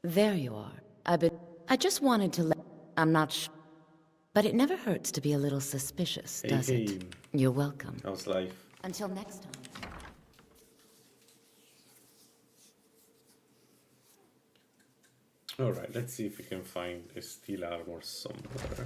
There you are. I just wanted to let... I'm not sure. But it never hurts to be a little suspicious, Hey, does hey. it? You're welcome. How's life? Until next time. Alright, let's see if we can find a steel armor somewhere.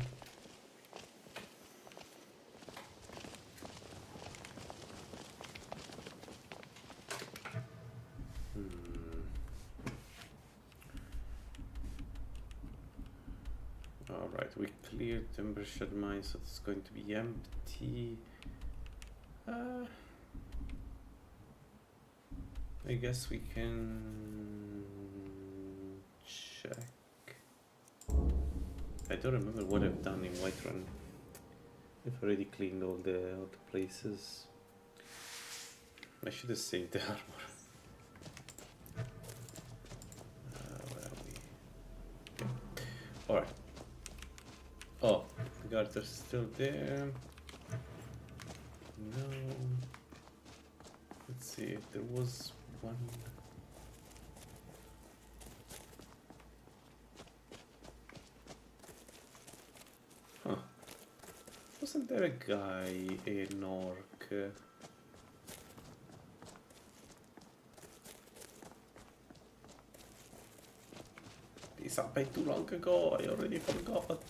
Alright, we cleared Timber Shed Mine, so it's going to be empty. I guess we can check. I don't remember what I've done in Whiterun. I've already cleaned all the places. I should have saved the armor. Where are we? Okay. Alright. Oh, the guards are still there. No. Let's see, there was one. Huh. Wasn't there a guy in Orc? This happened too long ago, I already forgot.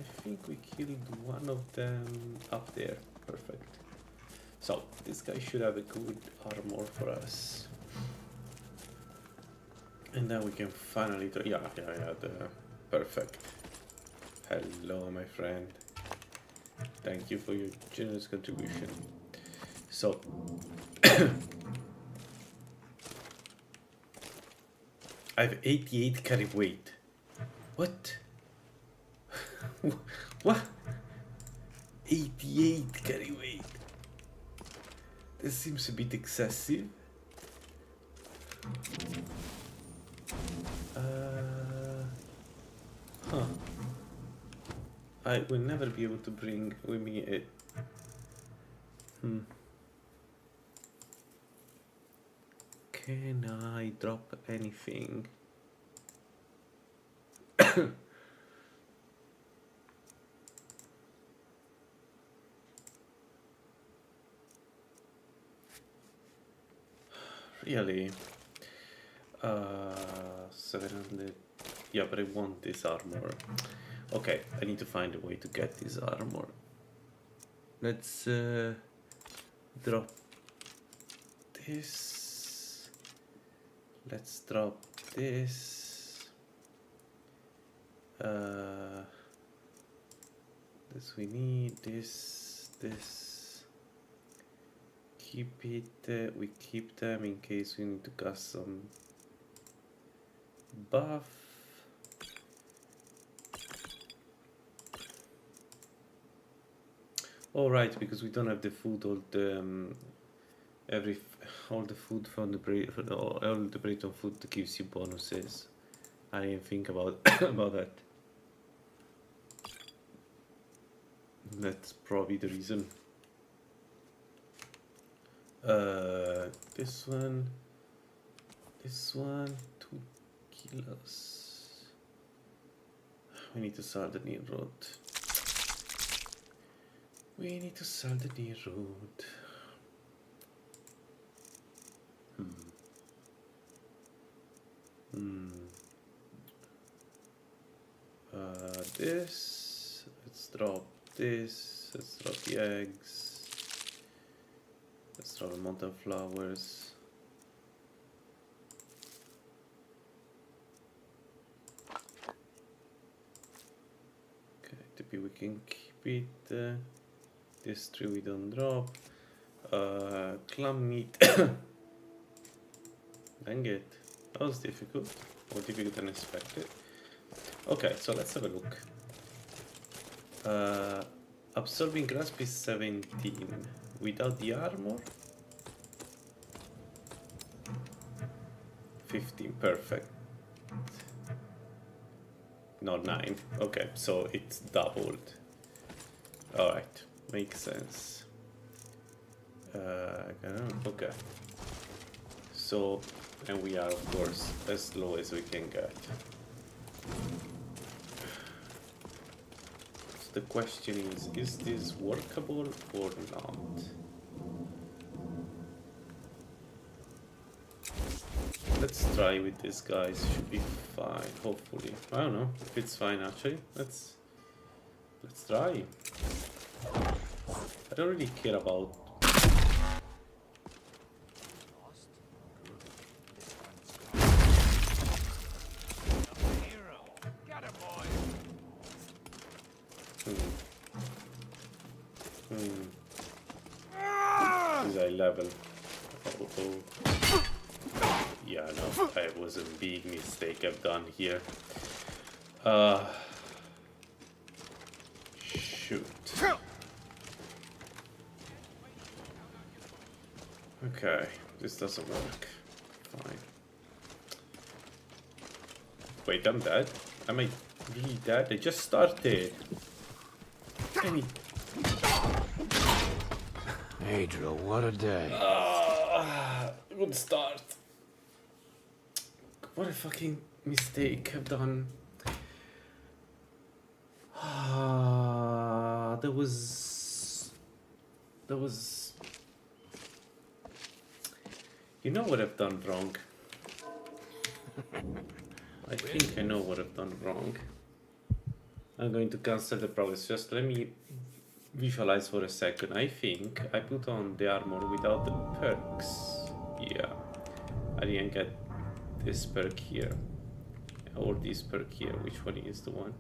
I think we killed one of them up there. Perfect. So, this guy should have a good armor for us. And then we can finally... Yeah, perfect. Hello, my friend. Thank you for your generous contribution. So... I have 88 carry weight. What? What? 88 carry weight. This seems a bit excessive. Huh. I will never be able to bring with me a... Can I drop anything? Really? 700. Yeah, but I want this armor. Okay, I need to find a way to get this armor. Let's drop this. Let's drop this. This we need. This. Keep it. We keep them in case we need to cast some buff. All right, because we don't have the food. All the food from the all the Breton food that gives you bonuses. I didn't think about about that. That's probably the reason. This one, 2 kilos. We need to sell the near road. We need to sell the near road. This. Let's drop this. Let's drop the eggs. Let's drop the mountain flowers. Okay, maybe we can keep it. This tree we don't drop. Clam meat. Dang it. That was difficult. More difficult than expected. Okay, so let's have a look. Absorbing grasp is 17. Without the armor? 15. Perfect. No, 9. Okay, so it's doubled. Alright, makes sense. Okay. So And we are, of course, as low as we can get. So the question is this workable or not? Let's try with this, guys. Should be fine, hopefully. I don't know if it's fine, actually. Let's try. I don't really care about... Is I level? Oh. Yeah, no, that was a big mistake I've done here. Shoot. Okay, this doesn't work. Fine. Wait, I'm dead? Am I really dead? I just started. Damn it. Adriel, what a day. Good start. What a fucking mistake I've done. That was... You know what I've done wrong? I think I know what I've done wrong. I'm going to cancel the progress. Just let me visualize for a second. I think I put on the armor without the perks. Yeah. I didn't get this perk here. Or this perk here. Which one is the one?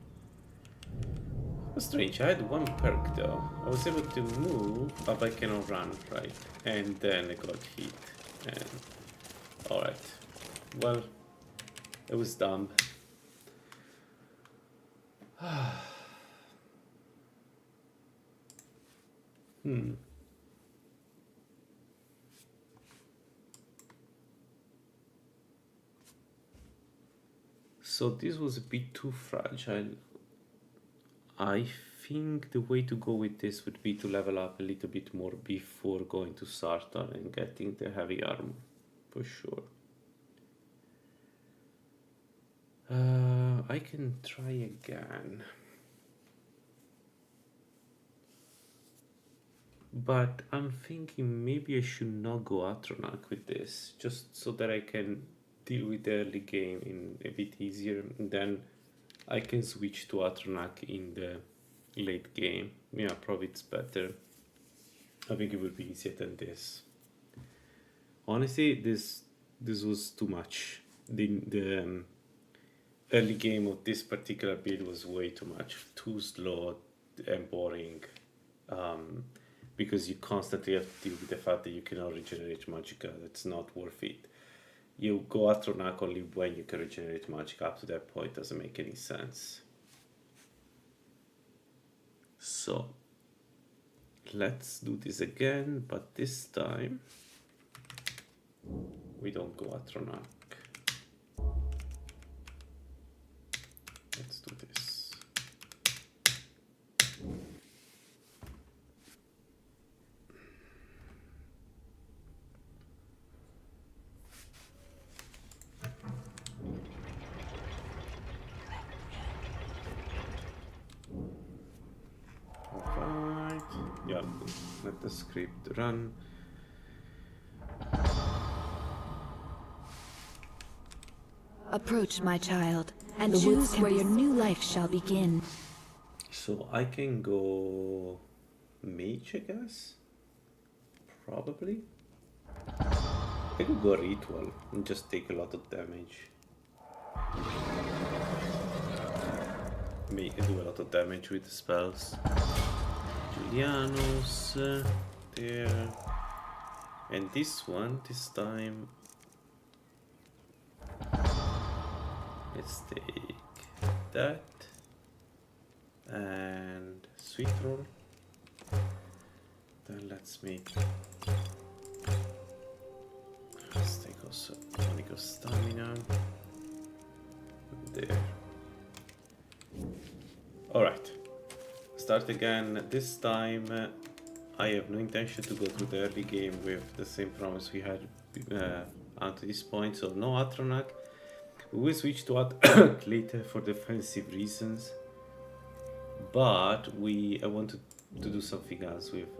Strange, I had one perk though. I was able to move, but I cannot run, right? And then I got hit. And alright. Well, it was dumb. So this was a bit too fragile. I think the way to go with this would be to level up a little bit more before going to Sartan and getting the heavy armor, for sure. I can try again. But I'm thinking maybe I should not go Atronak with this, just so that I can deal with the early game in a bit easier, and then I can switch to Atronak in the late game. Yeah, probably it's better. I think it would be easier than this. Honestly, this was too much. The early game of this particular build was way too much. Too slow and boring. Because you constantly have to deal with the fact that you cannot regenerate magicka. That's not worth it. You go Atronak only when you can regenerate magic. Up to that point doesn't make any sense. So let's do this again, but this time we don't go Atronak. Let's do this. Yeah, let the script run. Approach, my child, and choose where your new life shall begin. So I can go mage, I guess? Probably. I could go ritual and just take a lot of damage. May do a lot of damage with the spells. Julianos there, and this one this time. Let's take that and sweet roll. Then let's make. Let's take also tonic of stamina. There. All right. Start again. This time I have no intention to go through the early game with the same promise we had to this point, so no Atronak. We will switch to Atronak later for defensive reasons, but I want to do something else with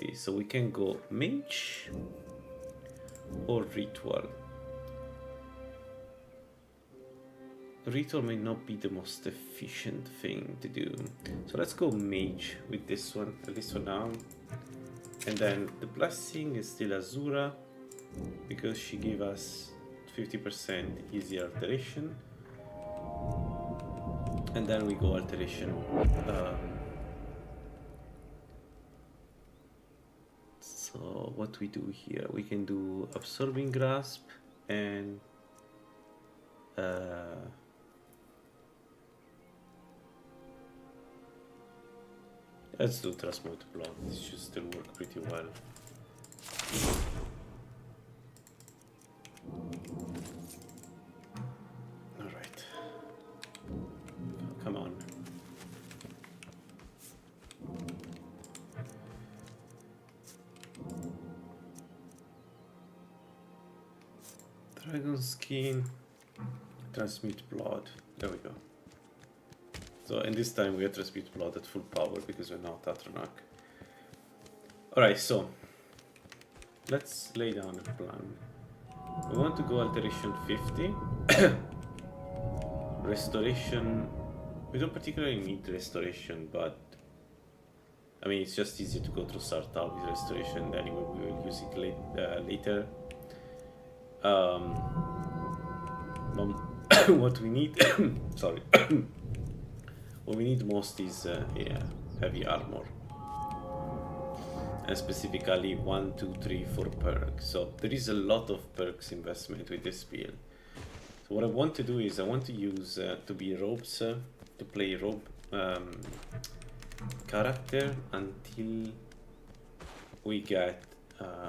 this. So we can go Mage or Ritual. Ritual may not be the most efficient thing to do, so let's go Mage with this one, at least for now. And then the blessing is still Azura, because she gave us 50% easier alteration. And then we go alteration. So what we do here, we can do Absorbing Grasp and let's do Transmute Blood. This should still work pretty well. Alright. Come on. Dragon Skin. Transmute Blood. There we go. So, and this time we have Transmute Blood at full power because we're not Atronak. Alright, so let's lay down a plan. We want to go Alteration 50. Restoration. We don't particularly need Restoration, but I mean, it's just easier to go through Sartal with Restoration. Anyway, we will use it later. What we need, sorry, what we need most is heavy armor, and specifically 1, 2, 3, 4 perks. So there is a lot of perks investment with this build. So what I want to do is I want to use to be robes, to play robe character until we get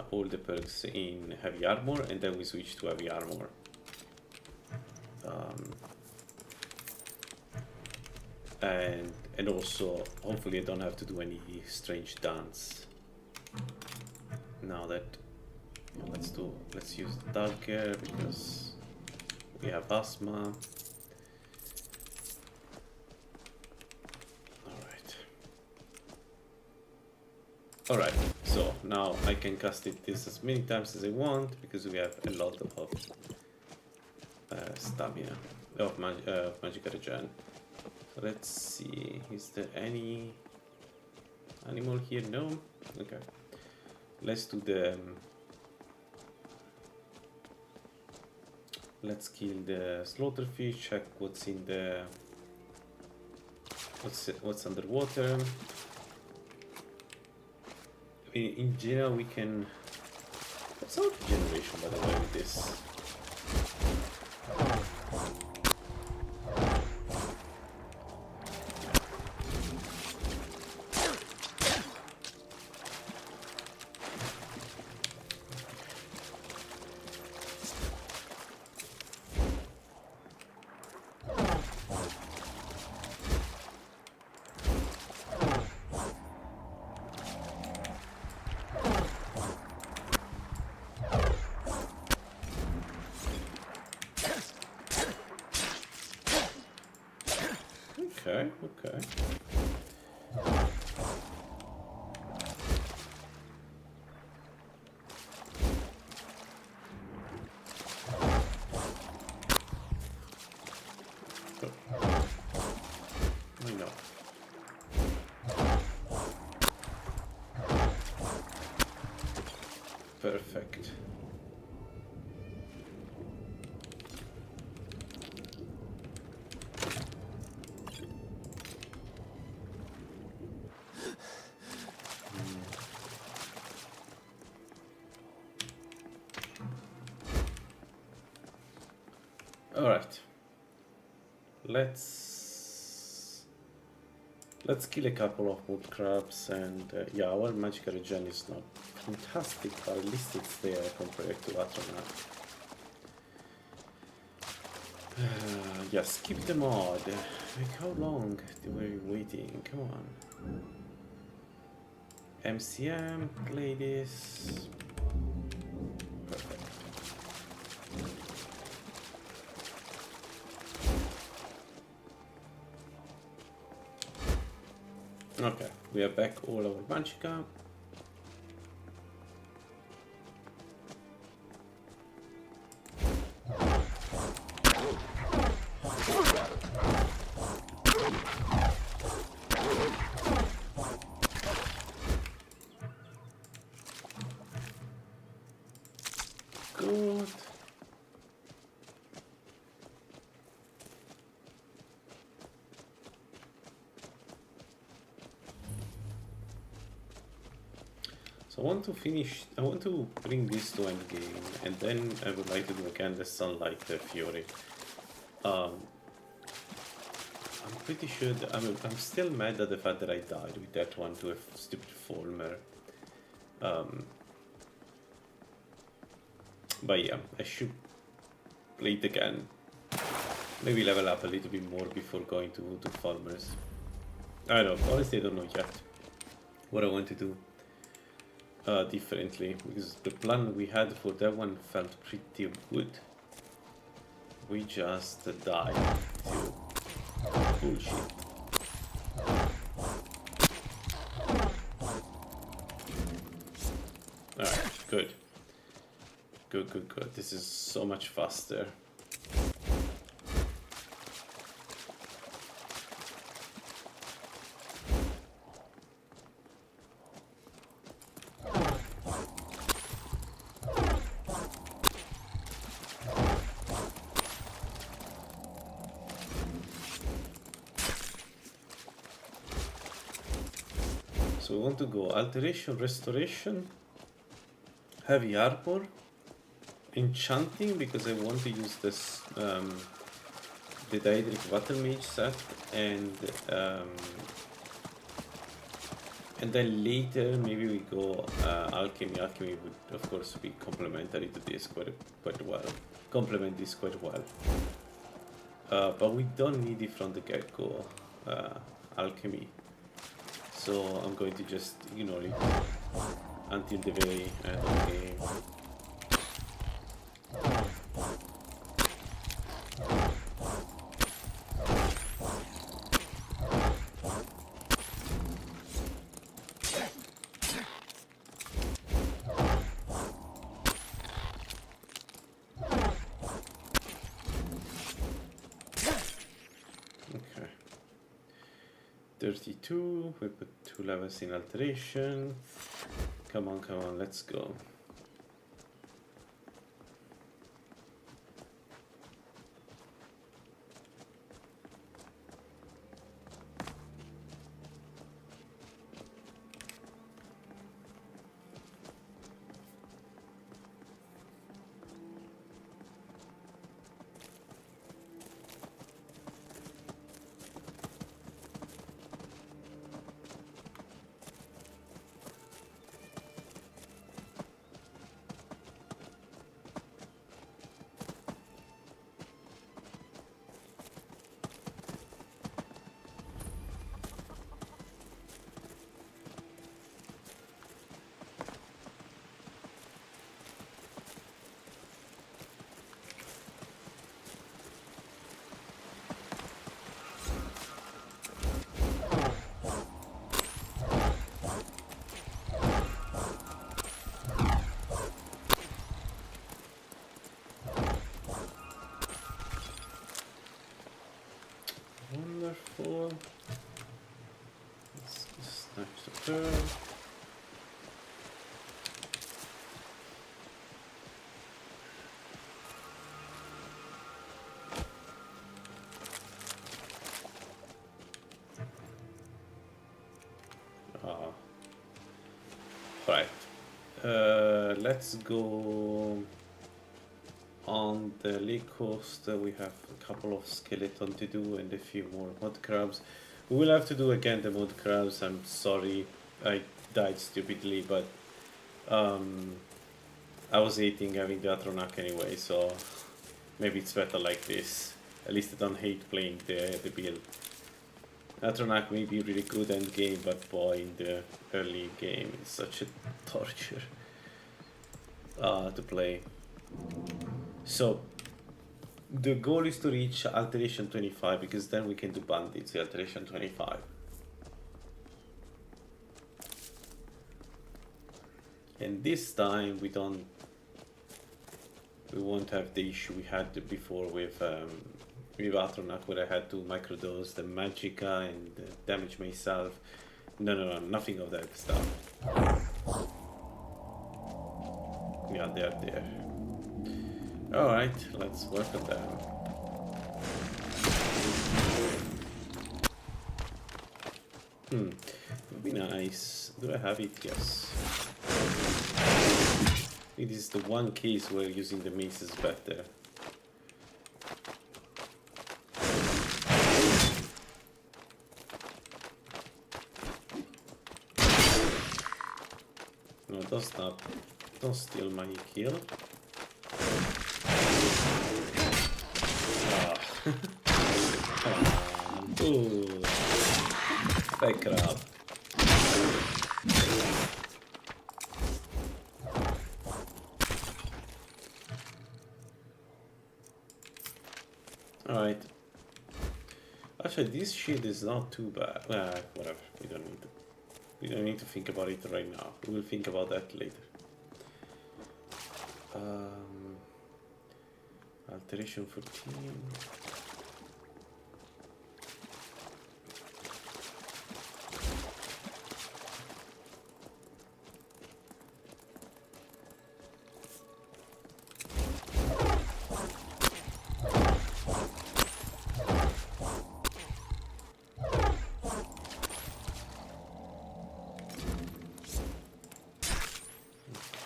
all the perks in heavy armor, and then we switch to heavy armor. And also hopefully I don't have to do any strange dance. Now that let's use the dagger because we have asthma. Alright, so now I can cast this as many times as I want because we have a lot of stamina of magic regen. So let's see, is there any animal here? No? Okay. Let's do the let's kill the slaughterfish, check what's in the what's underwater. In general we can, what's our generation by the way with this? Okay, okay. I know. Perfect. Alright, let's kill a couple of wood crabs, and yeah, our magic regen is not fantastic, but at least it's there compared to Atronak. Yeah, skip the mod. Like, how long were you waiting? Come on. MCM, play this. Okay, we are back all our Banchika. Good. So I want to bring this to endgame, and then I would like to do again the Sunlight Fury. I'm pretty sure that I'm still mad at the fact that I died with that one to a stupid Former. But yeah, I should play it again. Maybe level up a little bit more before going to Farmers. I don't know, honestly I don't know yet what I want to do differently, because the plan we had for that one felt pretty good. We just died to bullshit. Alright, good. Good. This is so much faster. So we want to go alteration, restoration, heavy armor, enchanting, because I want to use this the Daedric Battlemage set, and then later maybe we go alchemy. Alchemy would of course be complementary to this quite well. Complement this quite well. But we don't need it from the get-go, alchemy. So I'm going to just ignore it until the very end of the game. Okay. 32, we put 2 levels in alteration. Come on, let's go. Wonderful. Let's snatch the pearl. Right. Let's go on the lake coast. We have a couple of skeletons to do and a few more mud crabs. We will have to do again the mud crabs. I'm sorry I died stupidly, but I was hating having the Atronak anyway, so maybe it's better like this. At least I don't hate playing the build. Atronak may be really good end game, but boy, in the early game it's such a torture to play. So the goal is to reach alteration 25, because then we can do bandits, alteration 25. And this time we won't have the issue we had before with Battlemage, where I had to microdose the Magicka and damage myself. No, nothing of that stuff. Yeah, they're there. Alright, let's work on them. Would be nice. Do I have it? Yes. It is the one case where using the mace is better. No, don't steal my kill. Ooh, back up. Alright. Actually, this shield is not too bad. Whatever. We don't need to think about it right now. We will think about that later. Alteration 14.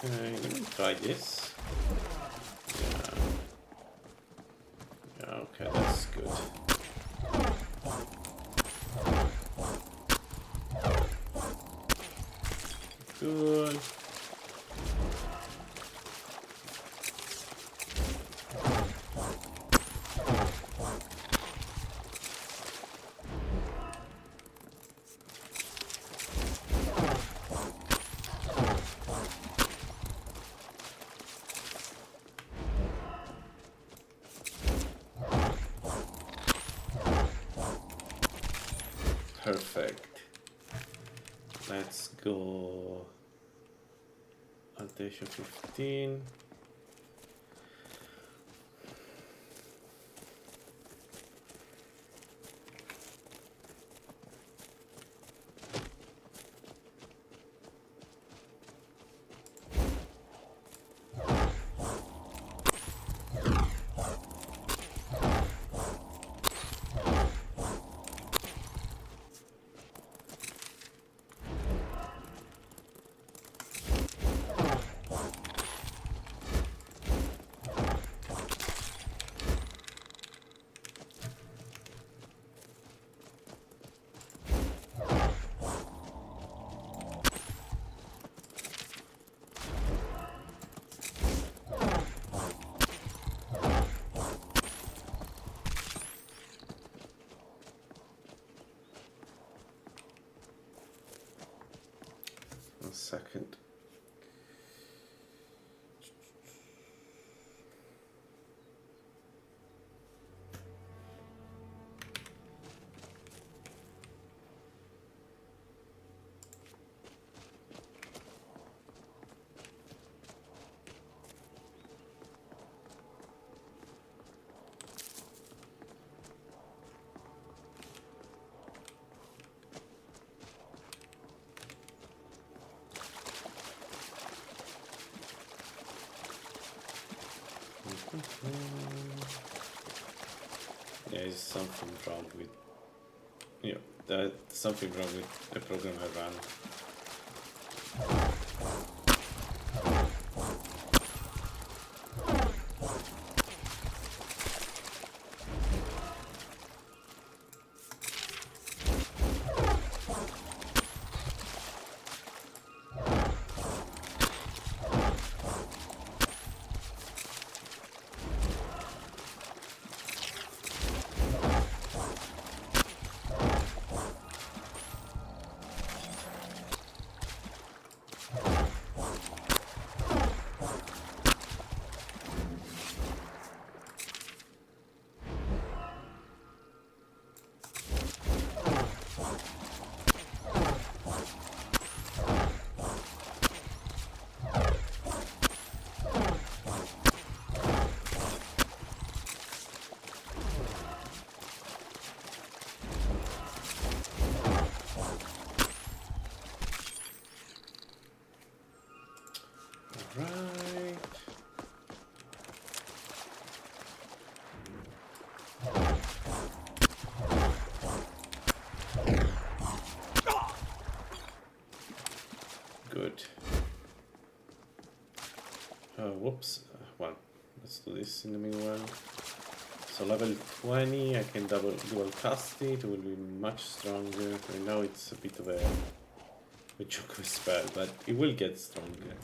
Let me try this. Yeah, okay, that's good. Good. Perfect. Let's go. Alteration 15. One second. There is something wrong with there's something wrong with the program I ran. Whoops. Well, let's do this in the meanwhile. So level 20, I can dual cast it. It will be much stronger. Right now it's a bit of a joke spell, but it will get stronger.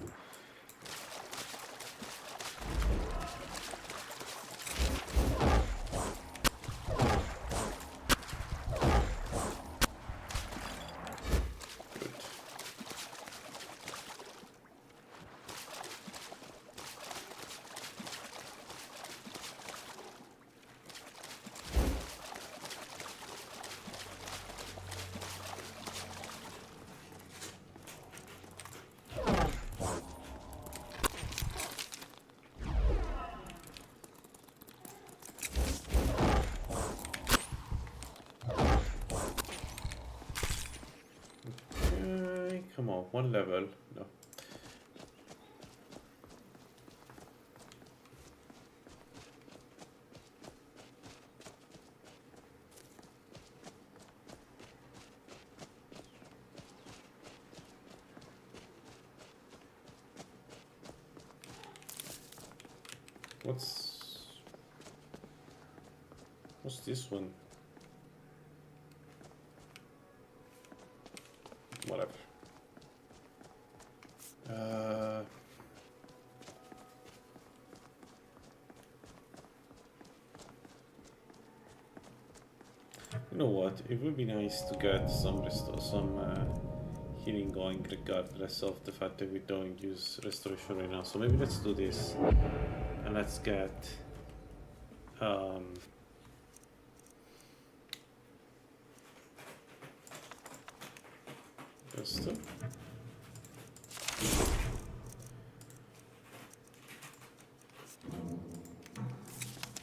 Come on, one level. No. What's this one? Whatever. You know what? It would be nice to get some healing going, regardless of the fact that we don't use restoration right now. So maybe let's do this, and let's get just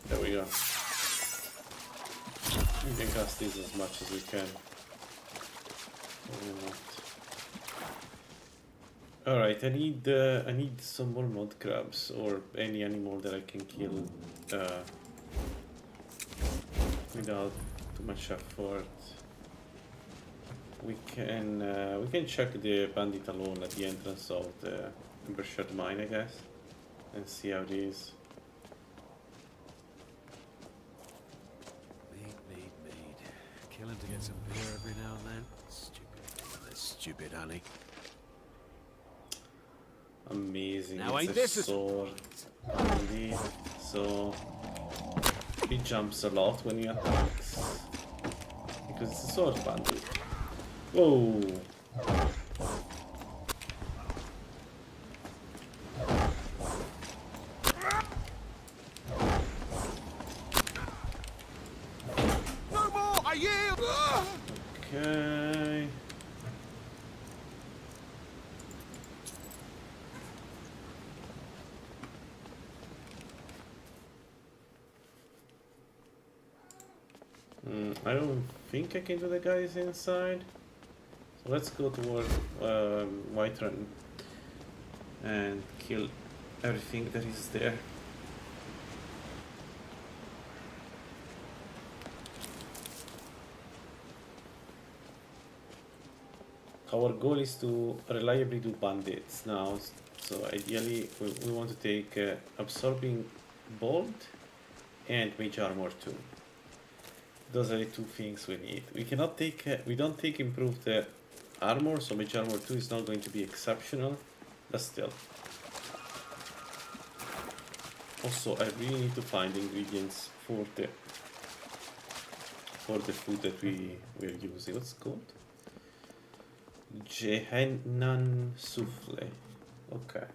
there we go. We can cast these as much as we can. Alright, I need some more mud crabs or any animal that I can kill without too much effort. We can check the bandit alone at the entrance of the Embershed mine, I guess, and see how it is. Killing to get some beer every now and then. Stupid honey. Amazing. Now it's ain't a this sword. Indeed. So he jumps a lot when he attacks because it's a sword bandit. Whoa. No more! I yield! Okay. I don't think I can do the guys inside. So let's go toward Whiterun and kill everything that is there. Our goal is to reliably do bandits now, so ideally we want to take absorbing bolt and mage armor too. Those are the two things we need. We cannot take we don't take improved armor, so mage armor 2 is not going to be exceptional, but still. Also, I really need to find ingredients for the food that we are using. What's it called? Jehennan souffle. Okay.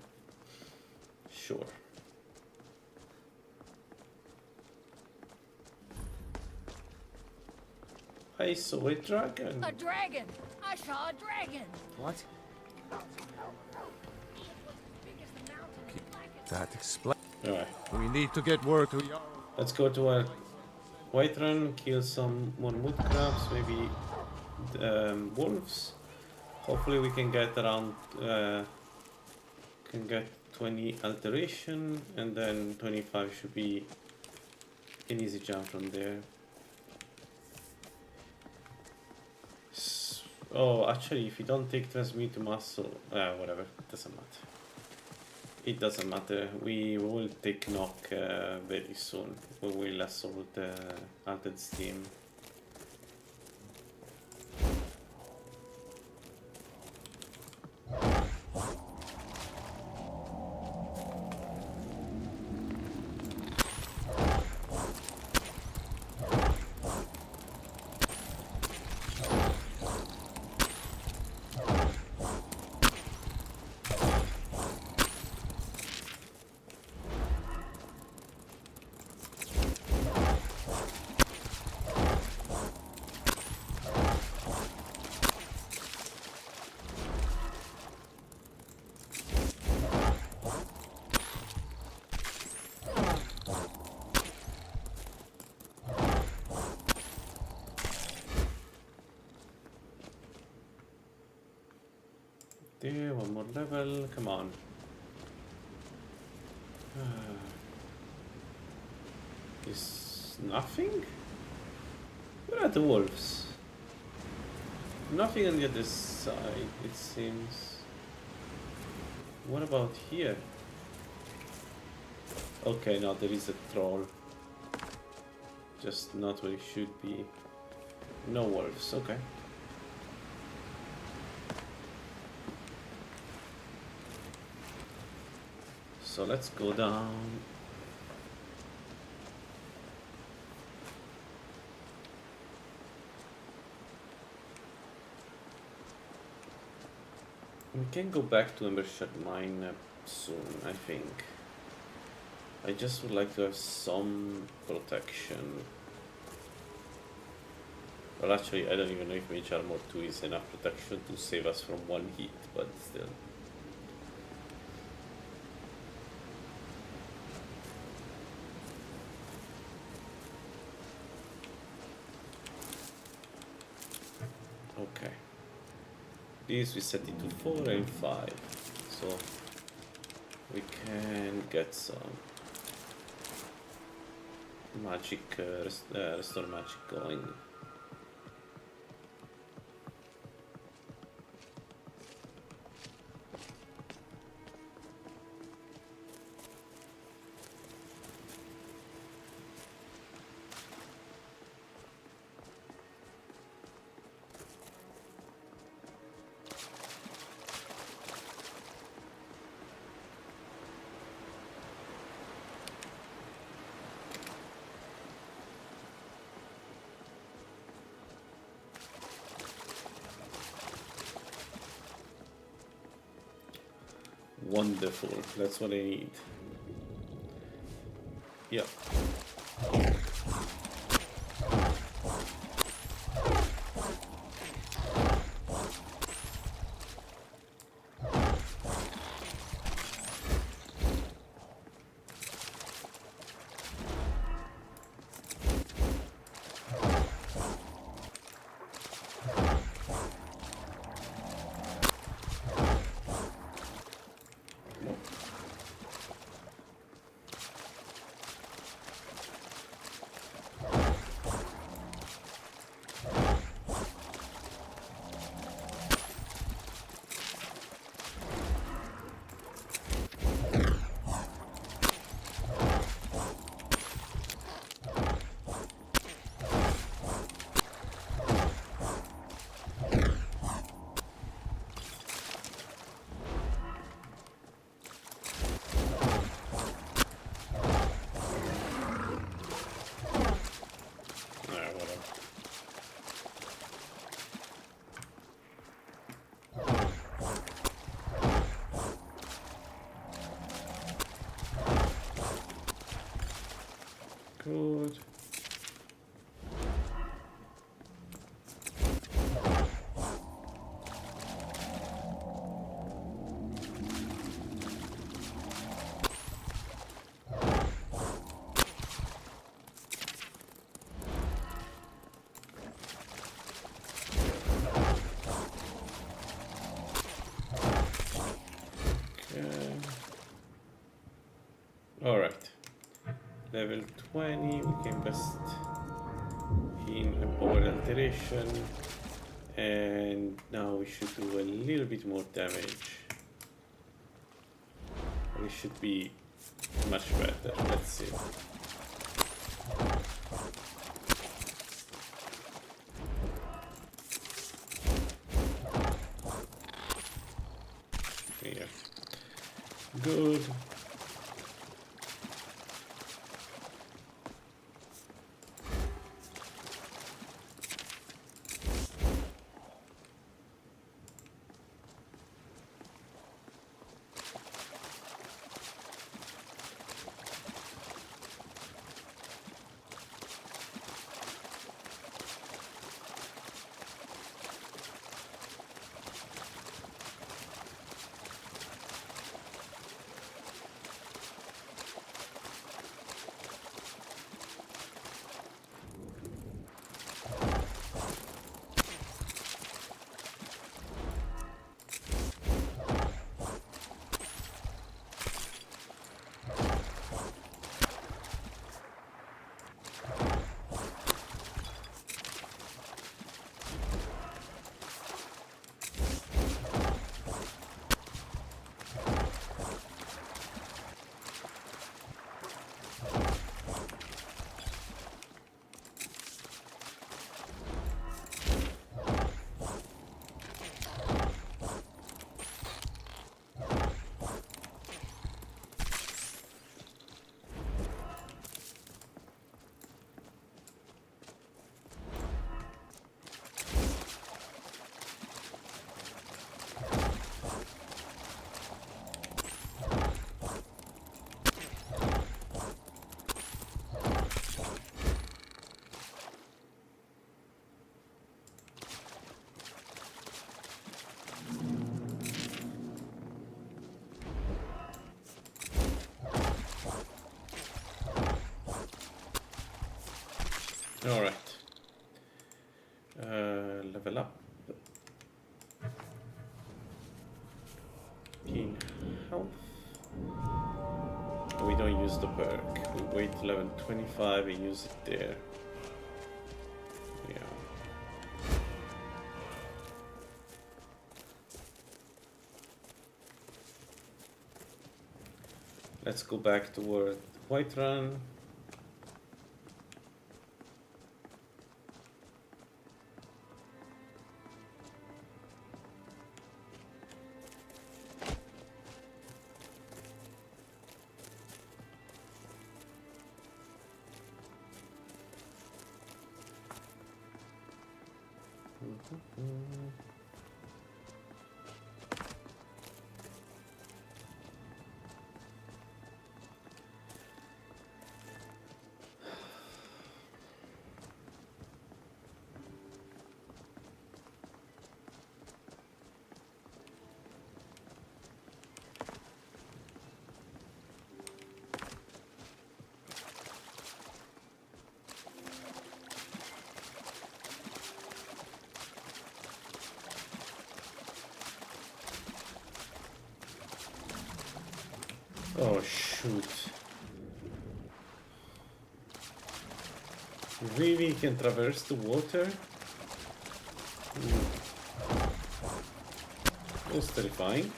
Sure. I saw a dragon. A dragon! I saw a dragon! What? That explains. Alright. We need to get word to Jarl. Let's go to our Whiterun, kill some more wood crabs, maybe wolves. Hopefully we can get around 20 alteration, and then 25 should be an easy jump from there. Oh, actually, if you don't take transmute muscle, whatever, it doesn't matter. It doesn't matter. We will take knock very soon. We will assault Altered Steam. There, one more level, come on. Is nothing? Where are the wolves? Nothing on the other side, it seems. What about here? Okay, no, there is a troll. Just not where it should be. No wolves, okay. So let's go down. We can go back to Embershed Mine soon, I think. I just would like to have some protection. Well, actually, I don't even know if Mage Armor 2 is enough protection to save us from one hit, but still. Okay. This we set it to 4 and 5, so we can get some magic, restore magic going. Wonderful, that's what I need. Yeah. Good. All right. Level 20, we can invest in a power alteration, and now we should do a little bit more damage. we should be much better. Let's see. Here. Good. All right. Level up. In health. We don't use the perk. We wait till level 25 and use it there. Yeah. Let's go back toward Whiterun. Oh shoot. Really can traverse the water? That's terrifying.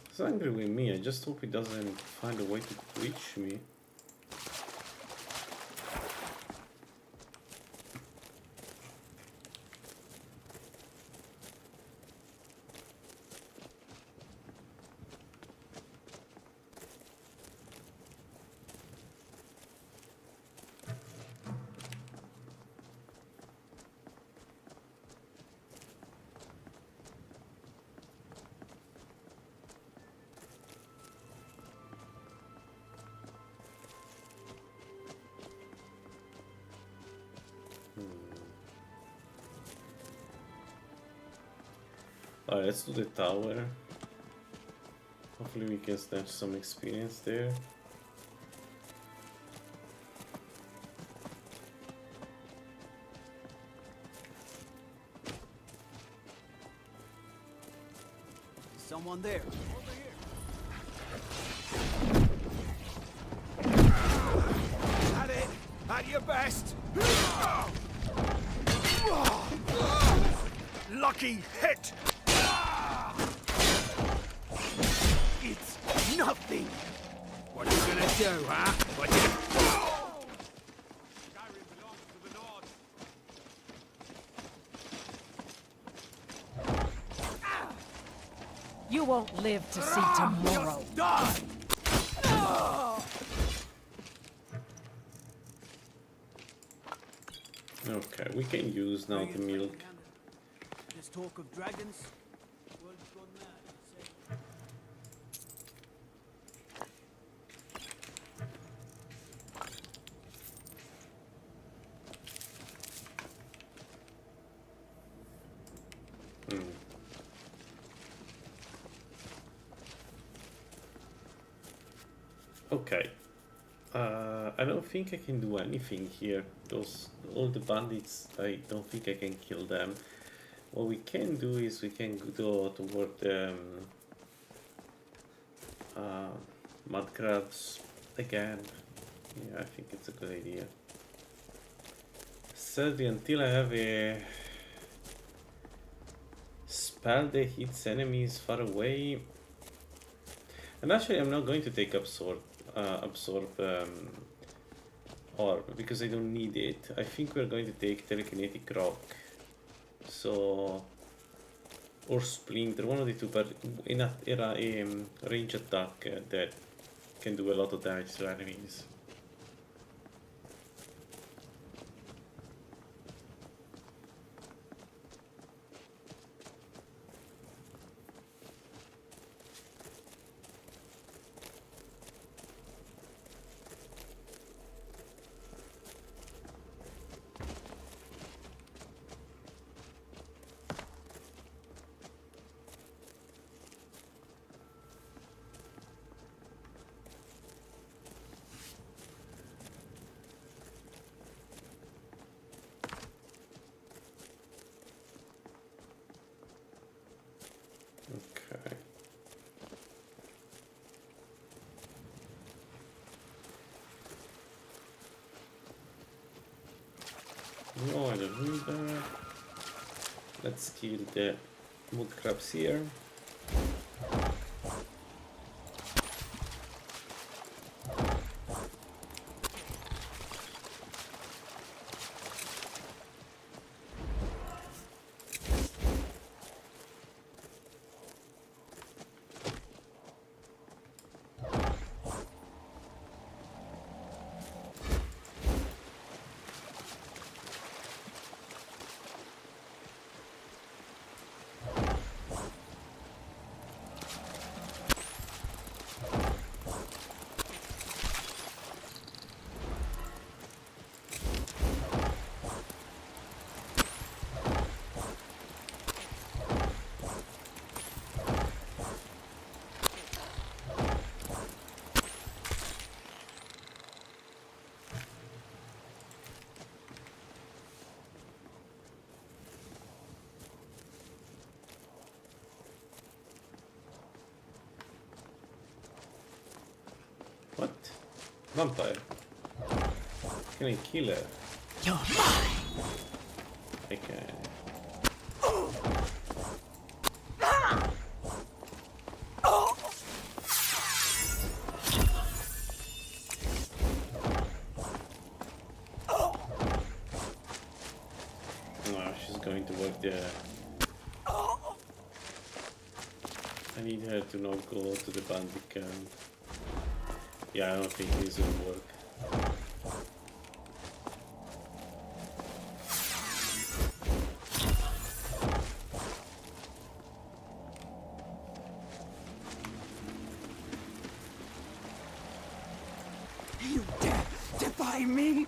He's angry with me. I just hope he doesn't find a way to reach me. Alright, let's do the tower. Hopefully we can snatch some experience there. Someone there. At it! At your best! Lucky hit! It's nothing! What are you gonna do, huh? What you... Skyrim belongs to the North. You won't live to see tomorrow. Just die! Okay, we can use now the milk. There's talk of dragons. World's gone mad, you say. Okay. I don't think I can do anything here. All the bandits, I don't think I can kill them. What we can do is we can go toward the mud crabs again. Yeah, I think it's a good idea. Sadly, until I have a spell that hits enemies far away. And actually, I'm not going to take absorb orb because I don't need it. I think we're going to take telekinetic rock. So, or splinter, one of the two, but in a range attack that can do a lot of damage to enemies. Okay. No, I don't need that. Let's kill the mud crabs here. What? Vampire? Can I kill her? You're mine. Okay. No, she's going to work there. I need her to not go to the bandit camp. Yeah, I don't think this will work. You dare defy me?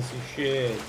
see shit.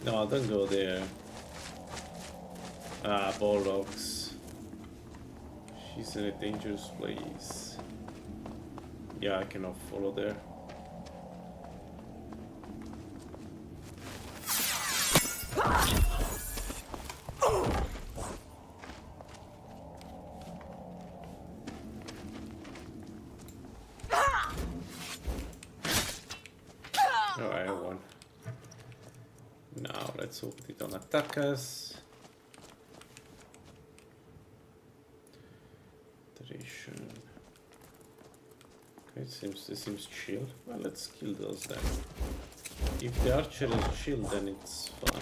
No, don't go there. Ah, bollocks. She's in a dangerous place. Yeah, I cannot follow there. Alright, I won. Now let's hope they don't attack us. Duration. Okay, this seems chill. Well, let's kill those then. If the archer is chill, then it's fine.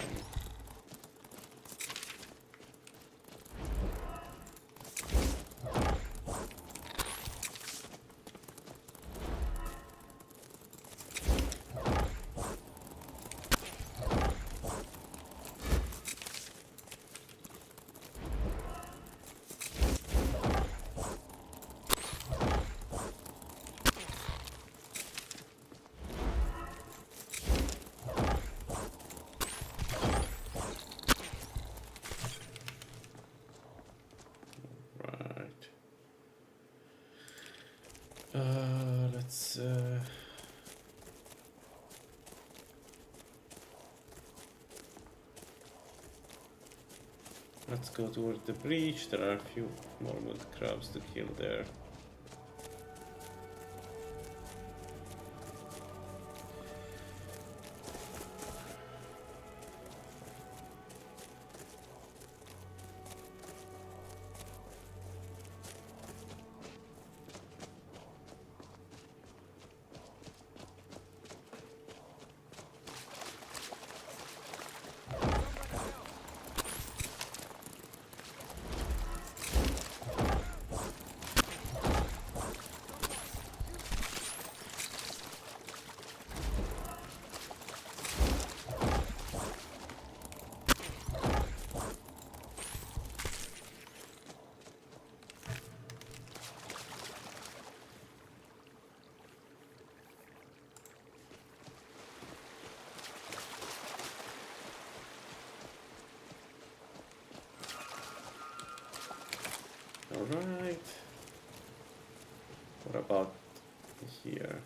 Let's go toward the breach. There are a few more wood crabs to kill there. Alright. What about here?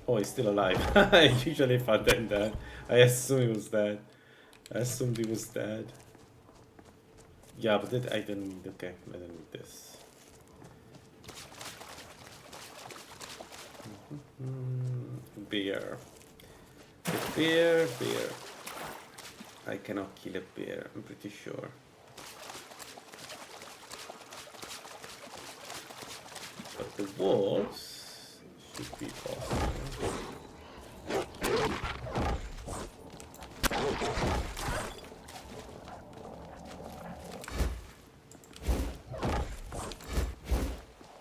Oh, he's still alive. Usually if I did that, I assume he was dead. I assumed he was dead. Yeah, but I don't need, okay, I don't need this. Bear. Bear. I cannot kill a bear, I'm pretty sure. the walls should be possible.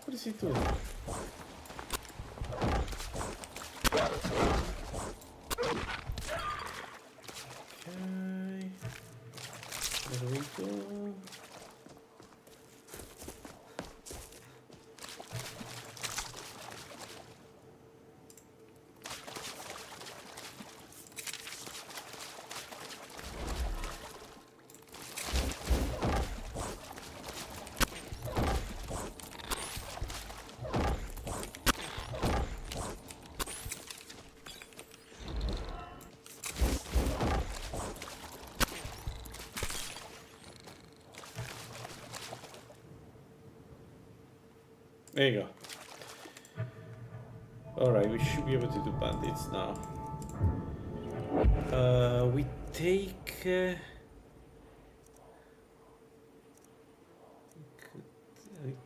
What is he doing? Okay. There we go. There you go. Alright, we should be able to do bandits now. We take... I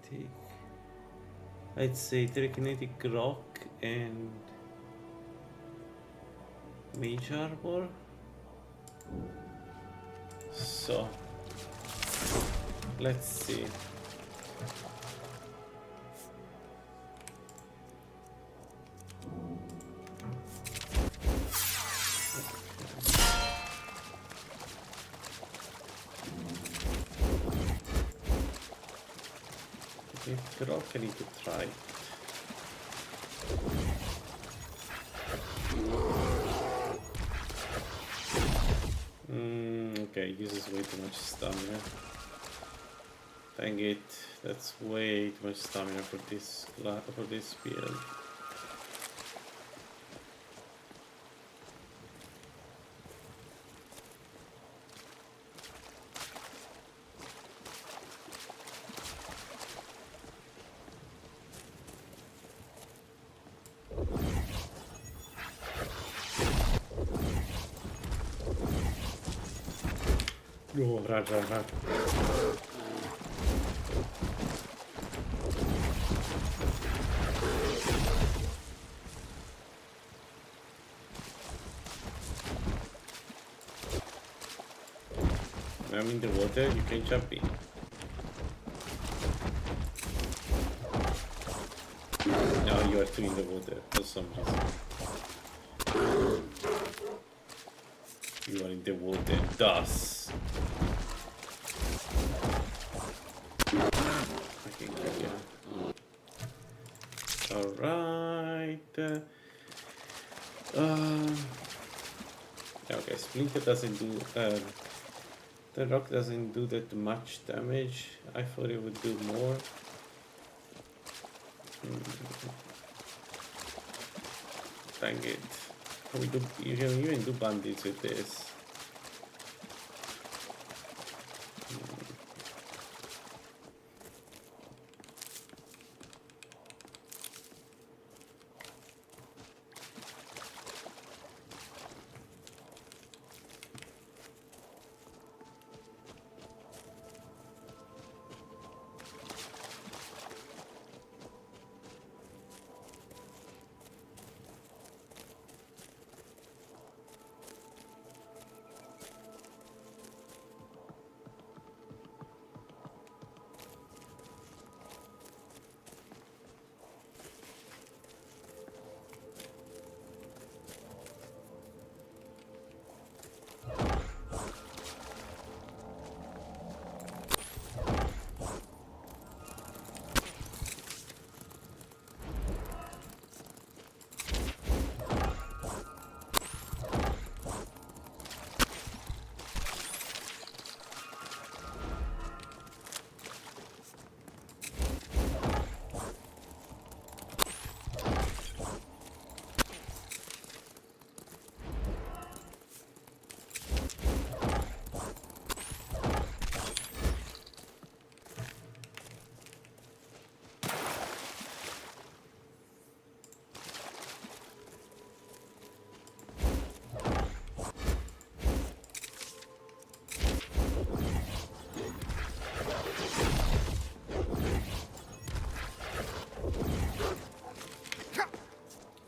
take... I'd say telekinetic rock and... mage arbor. So... let's see. Rock, I need to try. Okay, it uses way too much stamina. Dang it, that's way too much stamina for this build. Oh, run. When I'm in the water, you can jump in. Now you are too in the water for some reason. You are in the water, thus. Okay, yeah. Alright. Okay, Splinter doesn't do... the rock doesn't do that much damage. I thought it would do more. Dang it. You can even do bandits with this.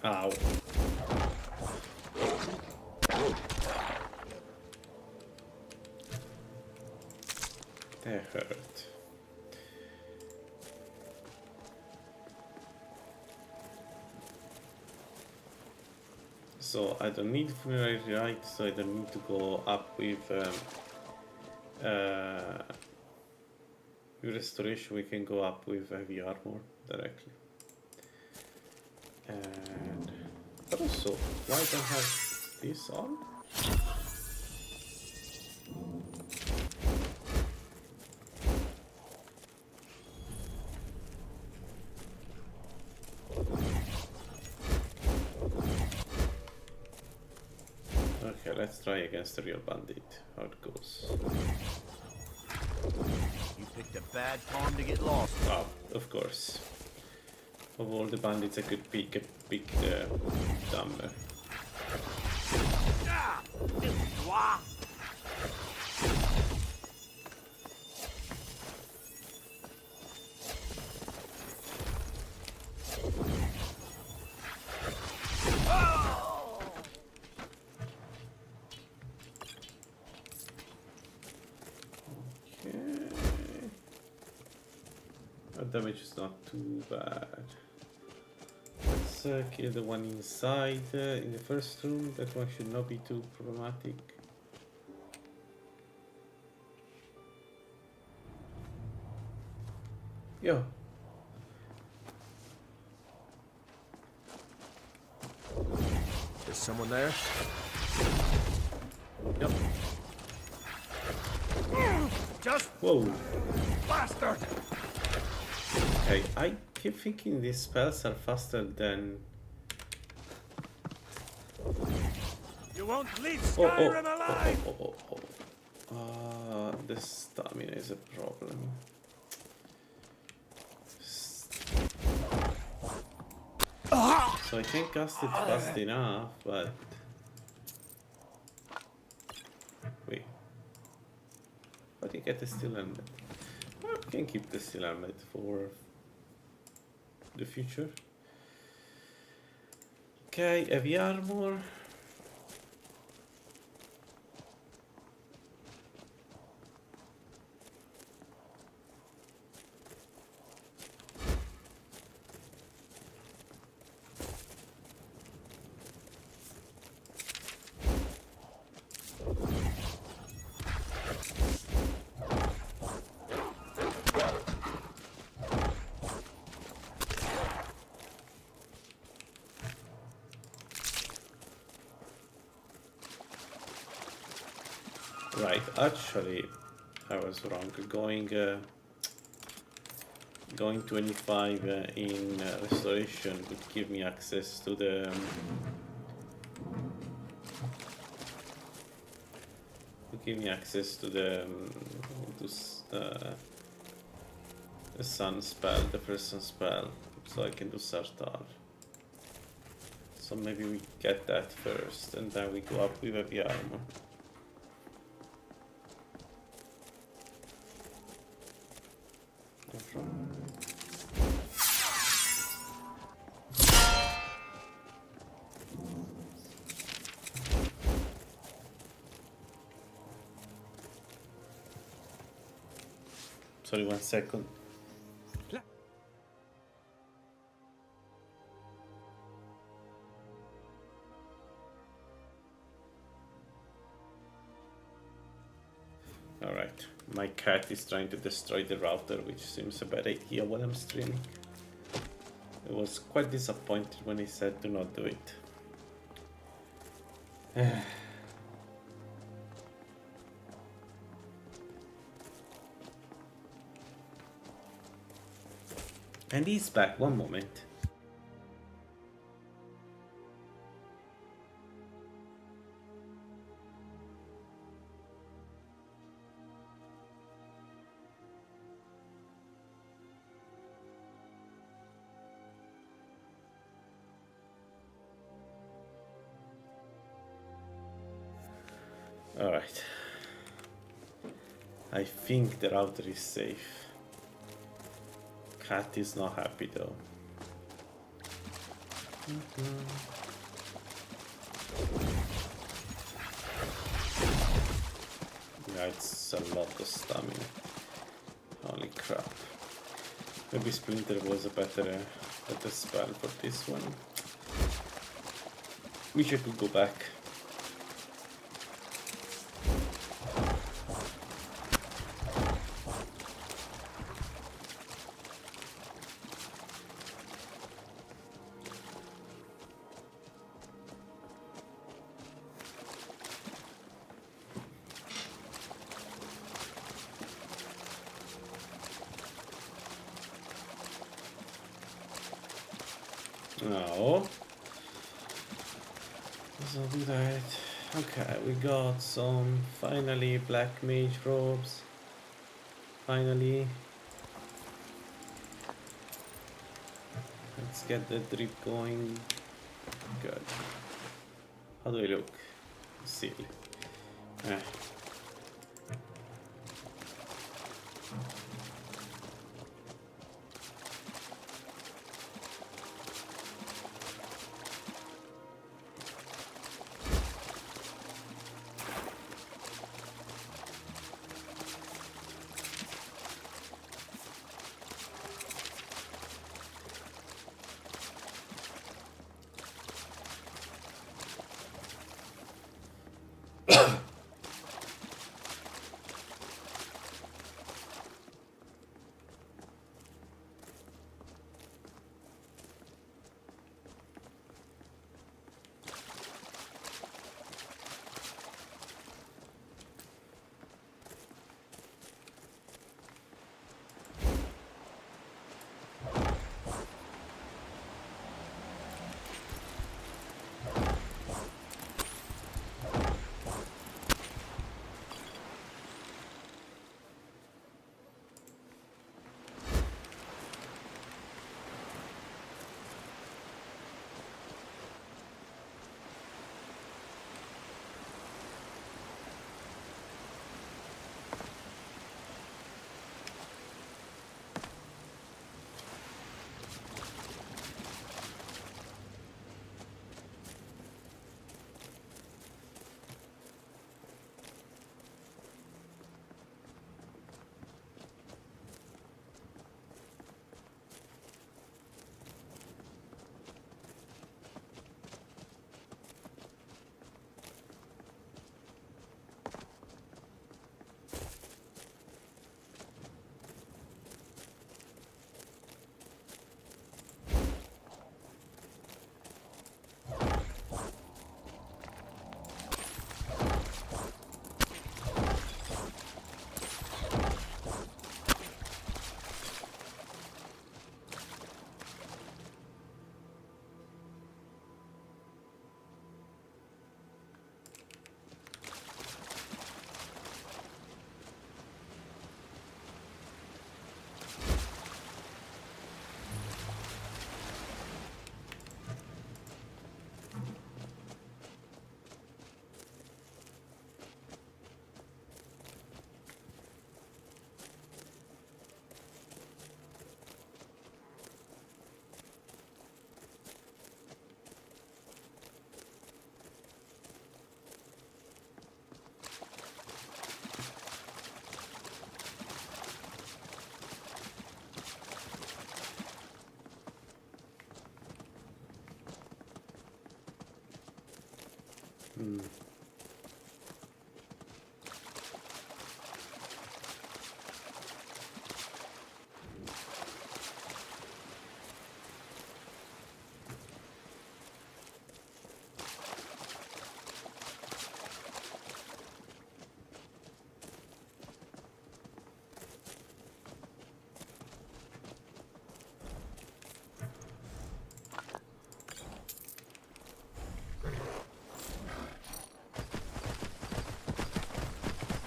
Ow. That hurt. So I don't need familiarity, right? So I don't need to go up with restoration. We can go up with heavy armor directly. And but also, why don't I have this on? Okay, let's try against the real bandit. How it goes. You picked a bad time to get lost. Oh, of course. Of all the bandits I could pick, I picked dumber. Damage is not too bad. Let's kill the one inside in the first room. That one should not be too problematic. Yo. Is someone there? Yep. Just Whoa. bastard! Okay, I keep thinking these spells are faster than... You won't leave Oh, Skyrim alive! The stamina is a problem. So I can't cast it fast enough, but... Wait. How do you get the steel helmet? Well, I can keep the steel helmet for the future. Okay, heavy armor. Right, actually, I was wrong. Going 25 in restoration would give me access to the the sun spell, the person spell, so I can do Sartar. So maybe we get that first, and then we go up with heavy armor. Sorry, 1 second. Alright, my cat is trying to destroy the router, which seems a bad idea while I'm streaming. I was quite disappointed when he said do not do it. And he's back, one moment. Alright. I think the router is safe. Cat is not happy though. Yeah, it's a lot of stamina. Holy crap. Maybe Splinter was a better spell for this one. Wish I could go back. No. So do that. Okay, we got some finally black mage robes. Finally. Let's get the drip going. Good. How do I look? Silly. Eh.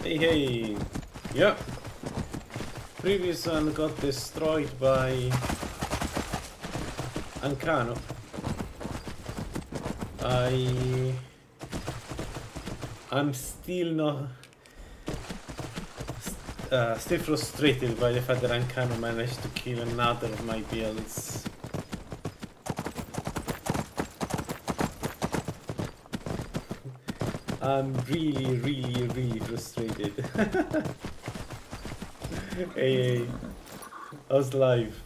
Hey, yeah. Previous one got destroyed by Ancano. I'm still not still frustrated by the fact that Ancano managed to kill another of my builds. I'm really frustrated. Hey, how's life?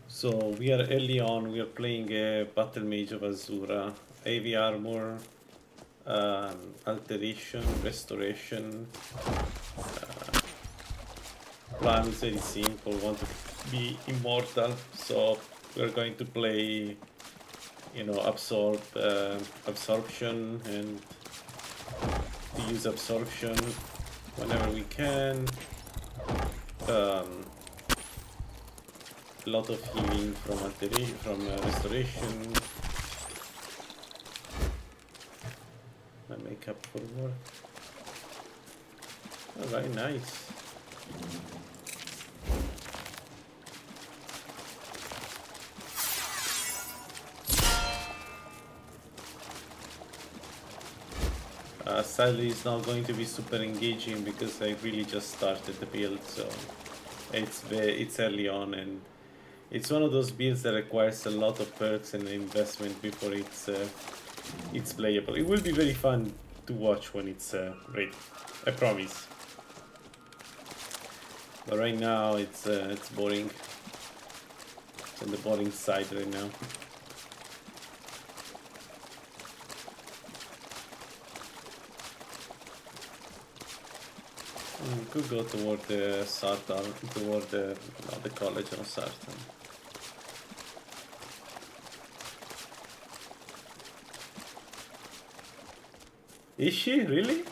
So we are early on, we are playing a Battlemage of Azura, heavy armor, alteration, restoration. Plan is very simple, want to be immortal, so we're going to play, you know, absorption and to use absorption whenever we can. A lot of healing from restoration. My makeup for work. Alright, nice. Sadly, it's not going to be super engaging because I really just started the build, so it's early on, and it's one of those builds that requires a lot of perks and investment before it's playable. It will be very fun to watch when it's ready, I promise. But right now it's boring. It's on the boring side right now. We could go toward the Sartan, toward the college of Sartan. Is she really?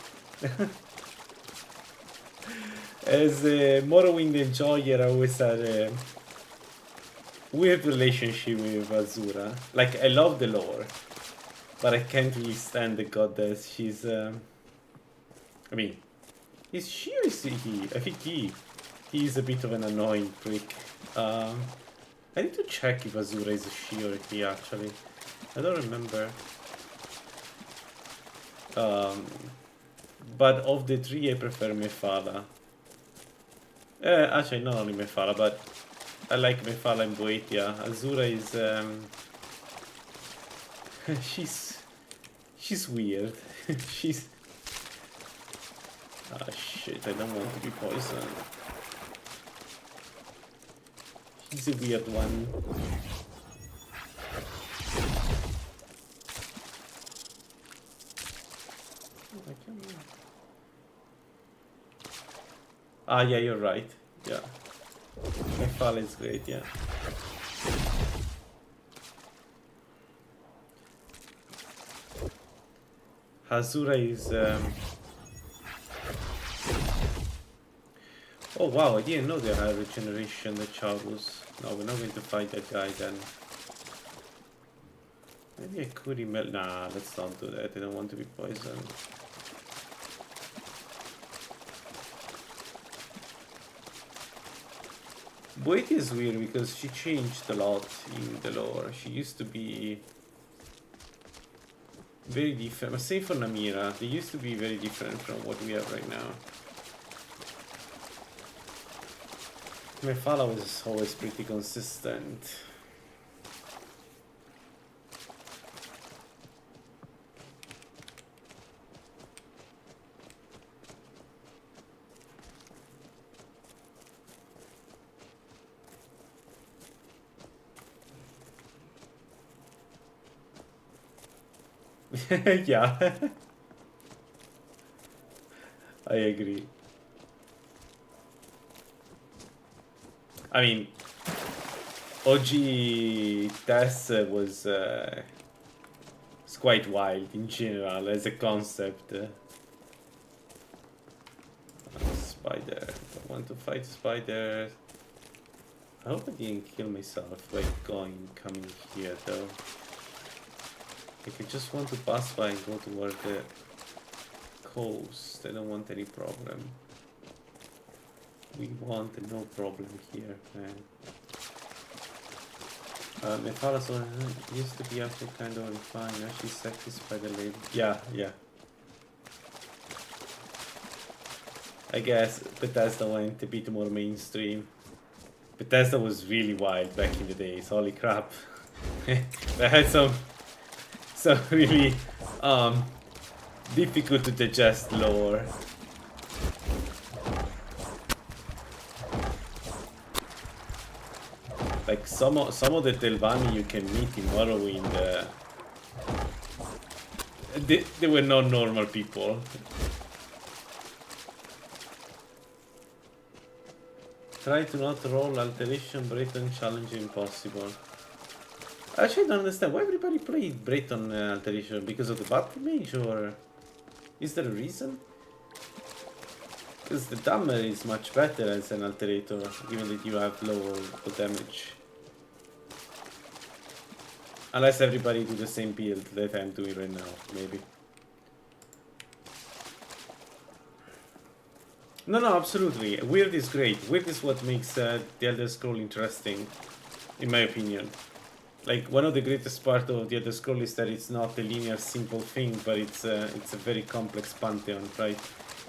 As a Morrowind enjoyer, I always had a weird relationship with Azura. Like, I love the lore, but I can't really stand the goddess. She's, I mean, is she or is he? I think he is a bit of an annoying prick. I need to check if Azura is a she or a he, actually. I don't remember. But of the three, I prefer Mephala. Actually, not only Mephala, but I like Mephala and Boetia. Azura is, she's weird. she's... Ah, shit, I don't want to be poisoned. She's a weird one. Ah, yeah, you're right. Yeah. Mephala is great, yeah. Azura is... Oh wow, I didn't know they had regeneration, the Charus. No, we're not going to fight that guy then. Maybe I could email... Nah, let's not do that. I don't want to be poisoned. Boetia is weird because she changed a lot in the lore. She used to be very different. Same for Namira. They used to be very different from what we have right now. Mephala was always pretty consistent. Yeah. I agree. I mean, OG Tess was it's quite wild in general as a concept. Spider. I want to fight spiders. I hope I didn't kill myself by coming here though. Like, I just want to pass by and go toward the coast. I don't want any problem. We want no problem here, man. Mephala used to be actually kind of fine. Now she's satisfied the lady. Yeah, yeah. I guess Bethesda went a bit more mainstream. Bethesda was really wild back in the days. Holy crap! They had some really difficult to digest lore. Like some of the Telvanni you can meet in Morrowind, they were not normal people. Try to not roll alteration, Breton challenge impossible. Actually, I don't understand why everybody played Breton alteration, because of the Battlemage, or is there a reason? Because the Dammer is much better as an alterator, given that you have lower damage. Unless everybody do the same build that I'm doing right now, maybe. No, absolutely. Weird is great. Weird is what makes the Elder Scroll interesting, in my opinion. Like, one of the greatest part of the Elder Scroll is that it's not a linear, simple thing, but it's a very complex pantheon, right?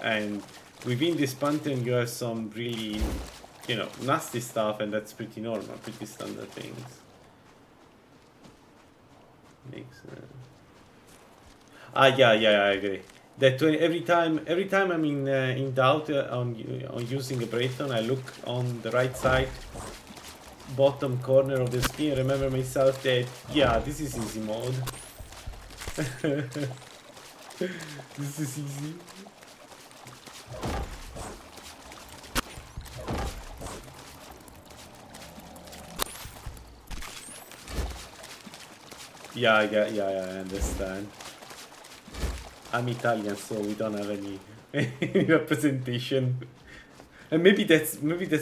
And within this pantheon, you have some really, you know, nasty stuff, and that's pretty normal, pretty standard things. Makes yeah, I agree. That every time I'm in doubt on using a Breton, I look on the right side, bottom corner of the screen, and remember myself that yeah, this is easy mode. This is easy. Yeah, I understand. I'm Italian, so we don't have any representation. And maybe that's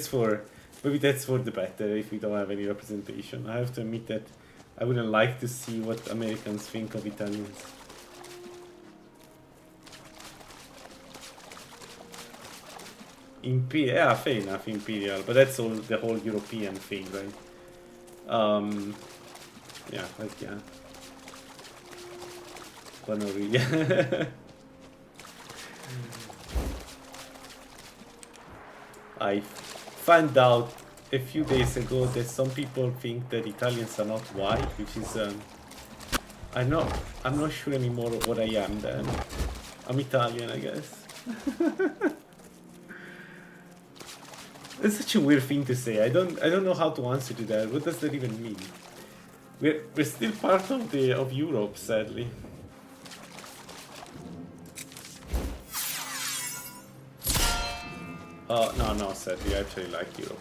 for the better if we don't have any representation. I have to admit that I wouldn't like to see what Americans think of Italians. Imperial, yeah, fair enough, Imperial, but that's all the whole European thing, right? Yeah, like yeah. But not really. I found out a few days ago that some people think that Italians are not white, which is I'm not sure anymore what I am then. I'm Italian, I guess. It's such a weird thing to say. I don't know how to answer to that. What does that even mean? We're still part of Europe, sadly. No, sadly, I actually like Europe.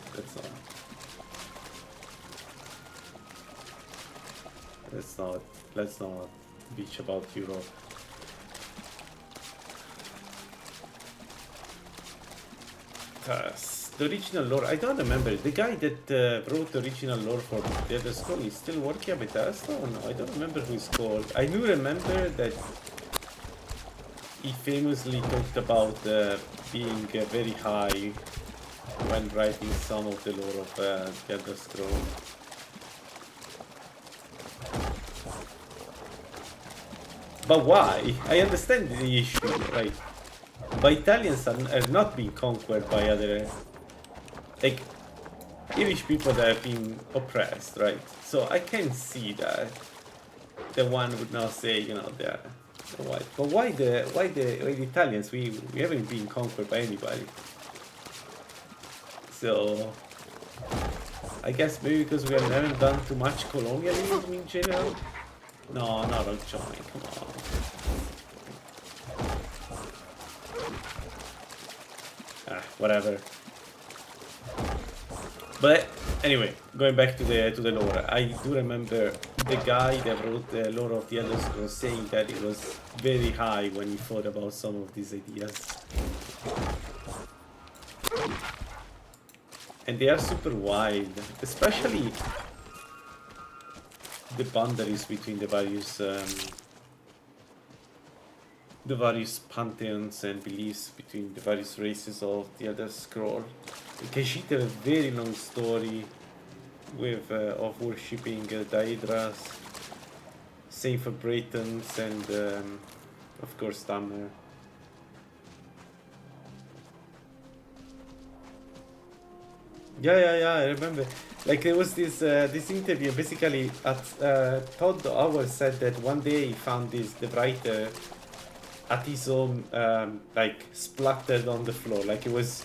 Let's not bitch about Europe. The original lore, I don't remember. The guy that wrote the original lore for the Elder Scrolls is still working at Bethesda or no? I don't remember who he's called. I do remember that he famously talked about being very high when writing some of the lore of the Elder Scrolls. But why? I understand the issue, right? But Italians are not being conquered by other, like, Irish people that have been oppressed, right? So I can see that the one would now say, you know, they're white. But why the Italians? We haven't been conquered by anybody. So I guess maybe because we haven't done too much colonialism in general. No, not on join. Come on. Whatever. But anyway, going back to the lore, I do remember the guy that wrote the lore of the Elder Scrolls saying that it was very high when he thought about some of these ideas. And they are super wild, especially the boundaries between the various pantheons and beliefs between the various races of the Elder Scroll. Because she tell a very long story with of worshipping Daedras, same for Britons, and of course Tamner. Yeah, I remember. Like there was this interview. Basically, Todd Howard said that one day he found the writer at his home, like splattered on the floor. Like it was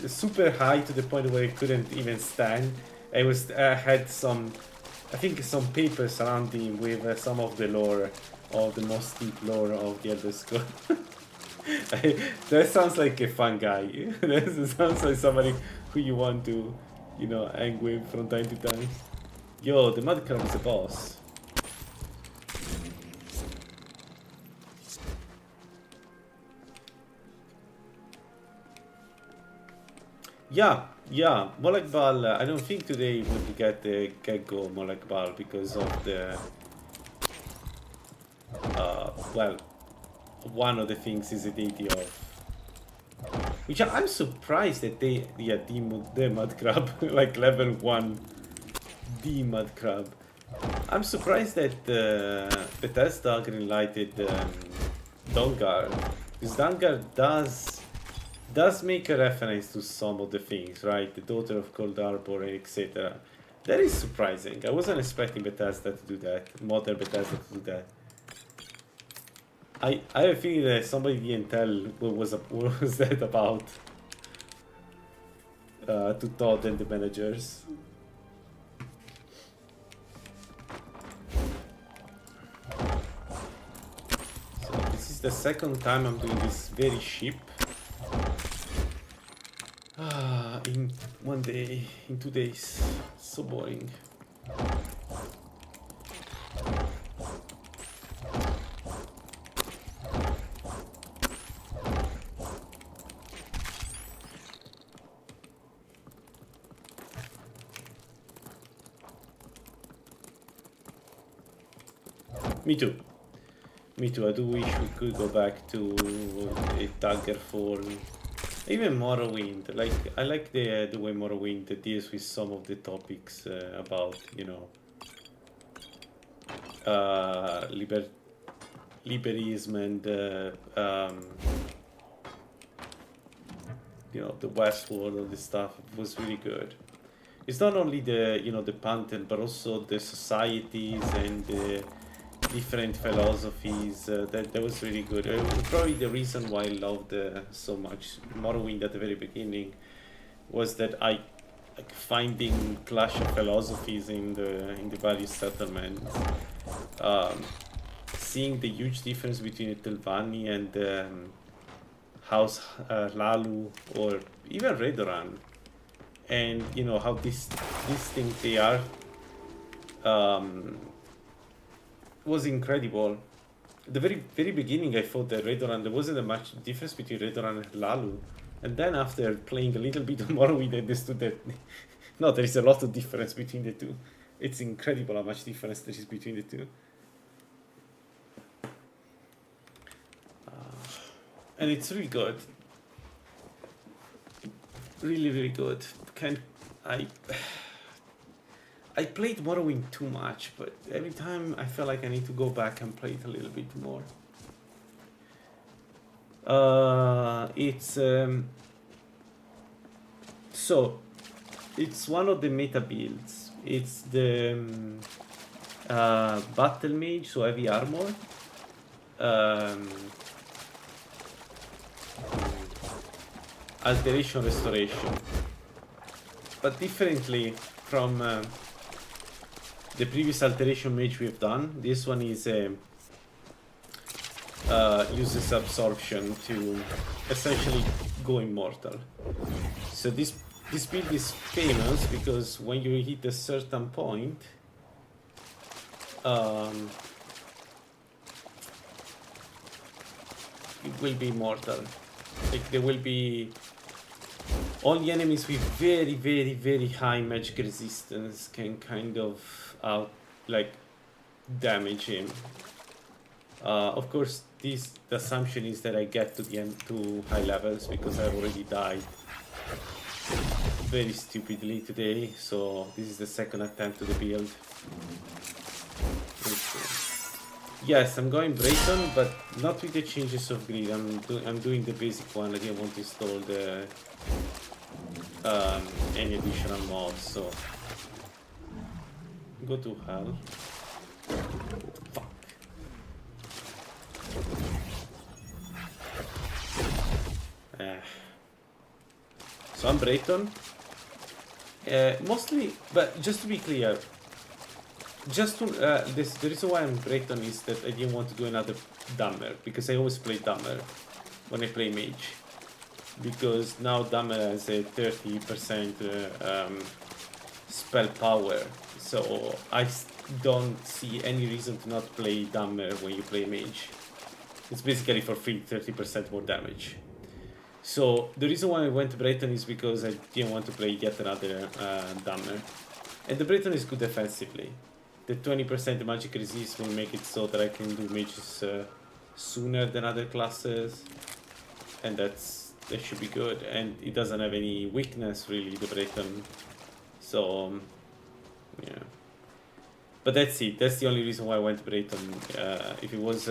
super high to the point where he couldn't even stand. It was had some, I think, some papers around him with some of the lore, of the most deep lore of the Elder Scrolls. That sounds like a fun guy. That sounds like somebody who you want to, you know, hang with from time to time. Yo, the mud crab is a boss. Yeah, Molek Bal, I don't think today we'll get the get-go Molek Bal because of the, well, one of the things is the deity of, which I'm surprised that they, yeah, the mud crab, like level 1 D mud crab. I'm surprised that Bethesda greenlighted Dongar, because Dongar does make a reference to some of the things, right? The daughter of Cold Harbor, etc. That is surprising. I wasn't expecting Bethesda to do that, modern Bethesda to do that. I have a feeling that somebody didn't tell what was that about to Todd and the managers. So this is the second time I'm doing this very ship. In 1 day, in 2 days. So boring. Me too. Me too. I do wish we could go back to a Daggerfall. Even Morrowind. Like, I like the way Morrowind deals with some of the topics about, you know, liberalism and you know, the Westworld and this stuff. It was really good. It's not only the, you know, the content, but also the societies and the different philosophies. That was really good. Probably the reason why I loved so much Morrowind at the very beginning was that I like finding clash of philosophies in the various settlements, seeing the huge difference between Telvanni and House Lalu or even Redoran, and you know how distinct they are. Was incredible. At the very beginning I thought that Redoran, there wasn't a much difference between Redoran and Lalu, and then after playing a little bit of Morrowind I understood that no, there is a lot of difference between the two. It's incredible how much difference there is between the two. And it's really good. Really good. I played Morrowind too much, but every time I feel like I need to go back and play it a little bit more. So it's one of the meta builds. It's the Battlemage, so heavy armor. Alteration restoration, but differently from the previous alteration mage we've done. This one is uses absorption to essentially go immortal. So this build is famous because when you hit a certain point, it will be immortal. Like there will be only enemies with very high magic resistance can kind of damage him. Of course, the assumption is that I get to the end to high levels because I've already died very stupidly today, so this is the second attempt to the build. Yes, I'm going Brayton, but not with the changes of grid. I'm doing the basic one. I didn't want to install the any additional mods, so go to hell. Fuck. So I'm Brayton. Mostly, but just to be clear, just to, the reason why I'm Brayton is that I didn't want to do another Dummer, because I always play Dummer when I play Mage. Because now Dummer has a 30% spell power, so I don't see any reason to not play Dummer when you play Mage. It's basically for free, 30% more damage. So the reason why I went to Brayton is because I didn't want to play yet another Dummer. And the Brayton is good defensively. The 20% magic resist will make it so that I can do mages sooner than other classes. And that should be good. And it doesn't have any weakness really, the Brayton. So, yeah. But that's it. That's the only reason why I went to Brayton. If it was...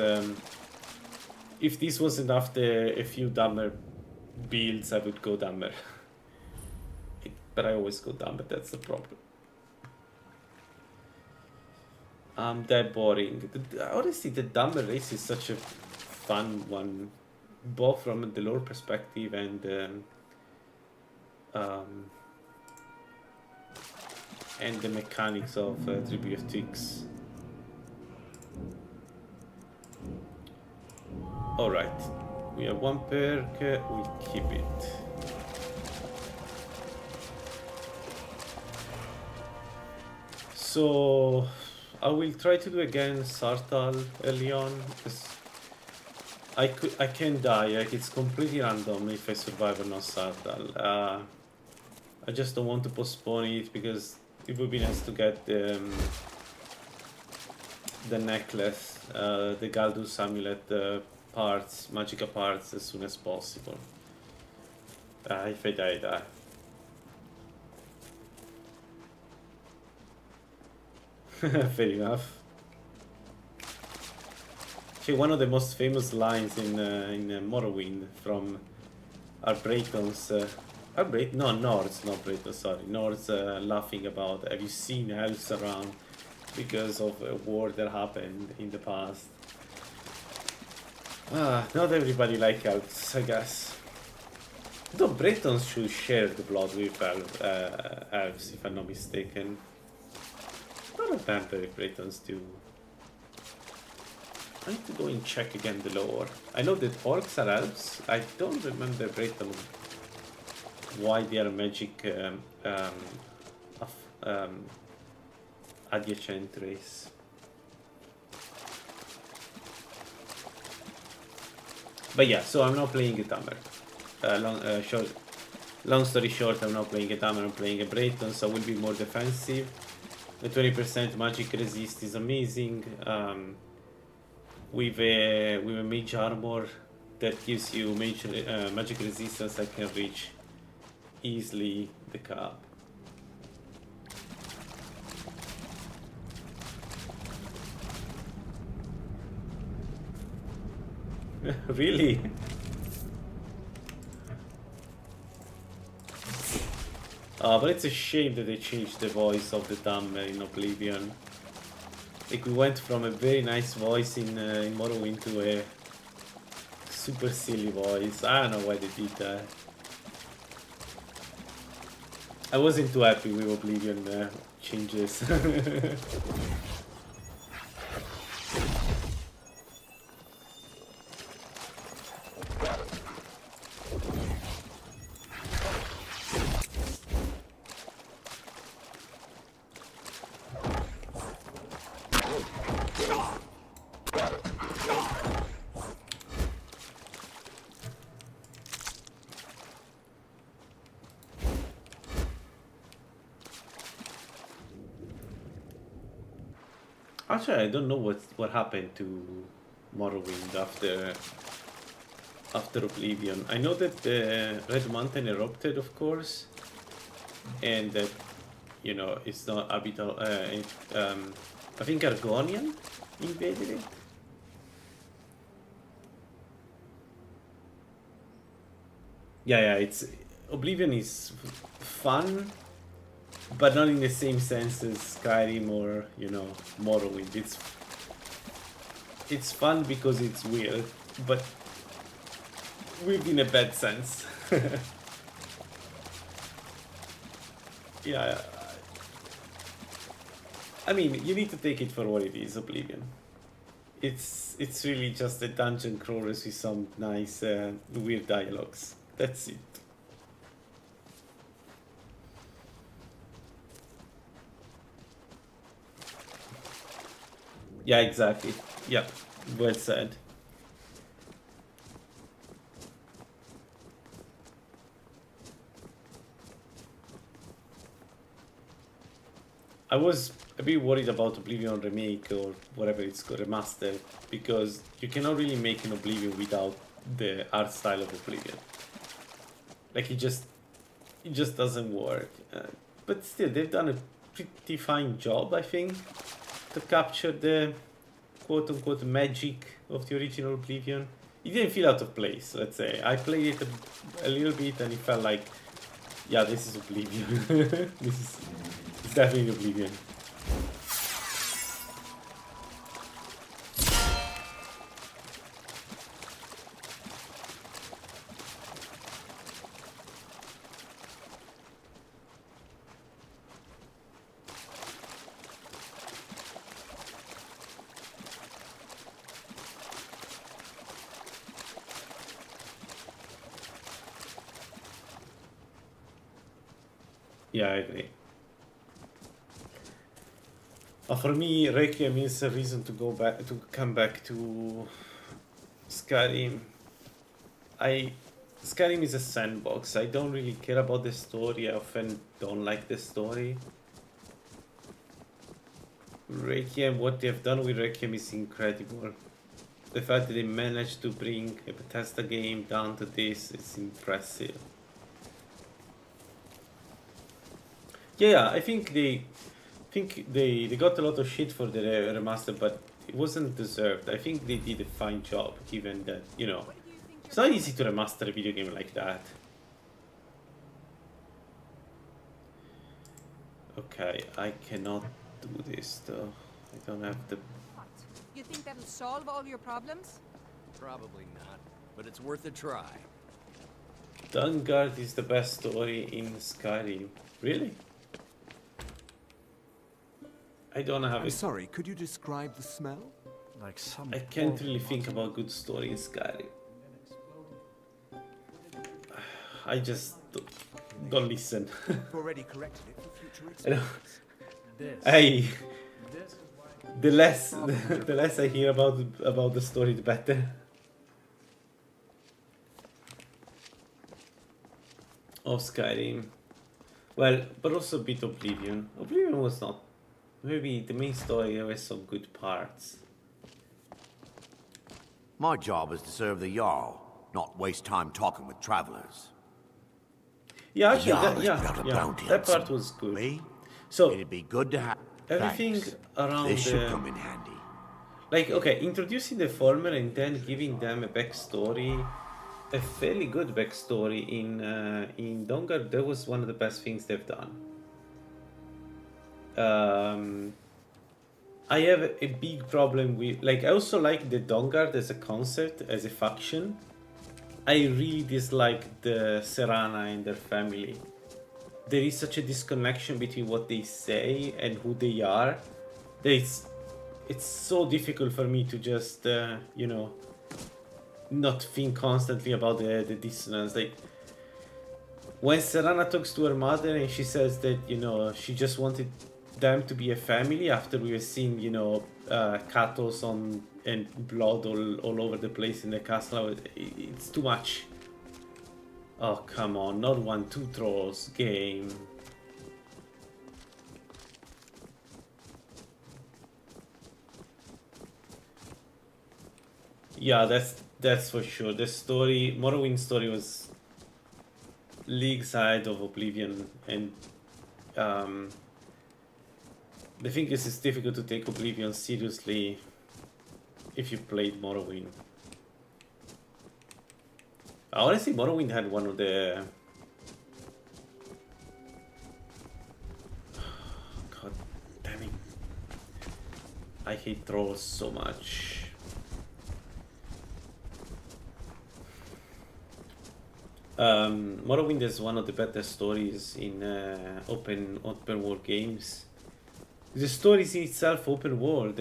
if this wasn't after a few Dummer builds, I would go Dummer. But I always go Dummer, that's the problem. That boring. Honestly, the Dummer race is such a fun one, both from the lore perspective and the mechanics of Tribute of Twix. Alright, we have one perk, we keep it. So I will try to do again Sartal early on, because I can die, like it's completely random if I survive or not Sartal. I just don't want to postpone it because it would be nice to get the necklace, the Galdus amulet parts, magica parts as soon as possible. If I die, I die. Fair enough. Actually, one of the most famous lines in Morrowind from our Braytons, no, Nords, not Braytons, sorry, Nords laughing about, have you seen elves around because of a war that happened in the past. Not everybody likes elves, I guess. Though Braytons should share the blood with elves, if I'm not mistaken. I don't remember if Braytons do. I need to go and check again the lore. I know that orcs are elves. I don't remember Brayton why they are magic adjacent race. But yeah, so I'm not playing a Dummer. Long story short, I'm not playing a Dummer, I'm playing a Brayton, so I will be more defensive. The 20% magic resist is amazing. With a mage armor that gives you magic resistance, I can reach easily the cap. Really? But it's a shame that they changed the voice of the Dummer in Oblivion. Like, we went from a very nice voice in Morrowind to a super silly voice. I don't know why they did that. I wasn't too happy with Oblivion changes. Actually, I don't know what happened to Morrowind after Oblivion. I know that the Red Mountain erupted, of course, and that, you know, it's not habitable. I think Argonian invaded it. Yeah, it's Oblivion is fun, but not in the same sense as Skyrim or, you know, Morrowind. It's fun because it's weird, but weird in a bad sense. Yeah, I mean, you need to take it for what it is, Oblivion. It's really just a dungeon crawlers with some nice weird dialogues. That's it. Yeah, exactly. Yeah, well said. I was a bit worried about Oblivion remake or whatever it's called, remaster, because you cannot really make an Oblivion without the art style of Oblivion. Like it just doesn't work. But still, they've done a pretty fine job, I think, to capture the quote-unquote magic of the original Oblivion. It didn't feel out of place, let's say. I played it a little bit and it felt like, yeah, this is Oblivion. It's definitely Oblivion. Yeah, I agree. For me, Requiem is a reason to come back to Skyrim. Skyrim is a sandbox. I don't really care about the story. I often don't like the story. Requiem, what they've done with Requiem is incredible. The fact that they managed to bring a Bethesda game down to this is impressive. Yeah, I think they got a lot of shit for the remaster, but it wasn't deserved. I think they did a fine job, given that, you know, it's not easy to remaster a video game like that. Okay, I cannot do this though. I don't have the... What? You think that'll solve all your problems? Probably not, but it's worth a try. Dungard is the best story in Skyrim. Really? I don't have I'm it. sorry, could you describe the smell? Like some. I can't really think about good story in Skyrim. I just don't listen. You've already corrected it for future I know. experience. Hey, the less I hear about the story, the better. Of Skyrim. Well, but also a bit Oblivion. Oblivion was not. Maybe the main story has some good parts. My job is to serve the Jarl, not waste time talking with travelers. Yeah, actually, Jarl has put out a bounty that on part some- was good. Me? So It'd be good to have. everything Thanks. around This should the, come in handy. like, okay, introducing the former and then giving them a backstory, a fairly good backstory in Dongard. That was one of the best things they've done. I have a big problem with, like, I also like the Dongard as a concept, as a faction. I really dislike the Serana and their family. There is such a disconnection between what they say and who they are that it's so difficult for me to just you know, not think constantly about the dissonance. Like when Serana talks to her mother and she says that, you know, she just wanted them to be a family after we were seeing, you know, cattle on and blood all over the place in the castle. It's too much. Oh, come on, not 1-2 trolls game. Yeah, that's for sure. The story, Morrowind story was leagues ahead of Oblivion, and the thing is, it's difficult to take Oblivion seriously if you played Morrowind. Honestly, Morrowind had one of the... God damn it. I hate trolls so much. Morrowind is one of the better stories in open world games. The story is in itself open world.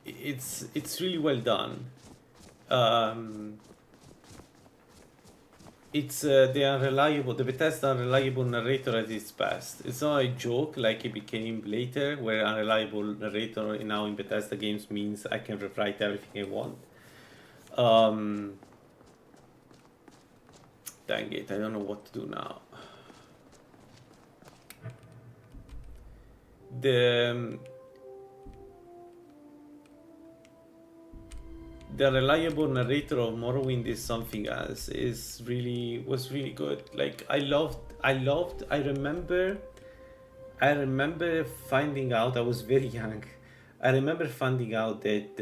It's really well done. It's the Bethesda unreliable narrator at its best. It's not a joke like it became later, where unreliable narrator now in Bethesda games means I can rewrite everything I want. Dang it, I don't know what to do now. The reliable narrator of Morrowind is something else. Was really good. Like I remember finding out, I was very young. I remember finding out that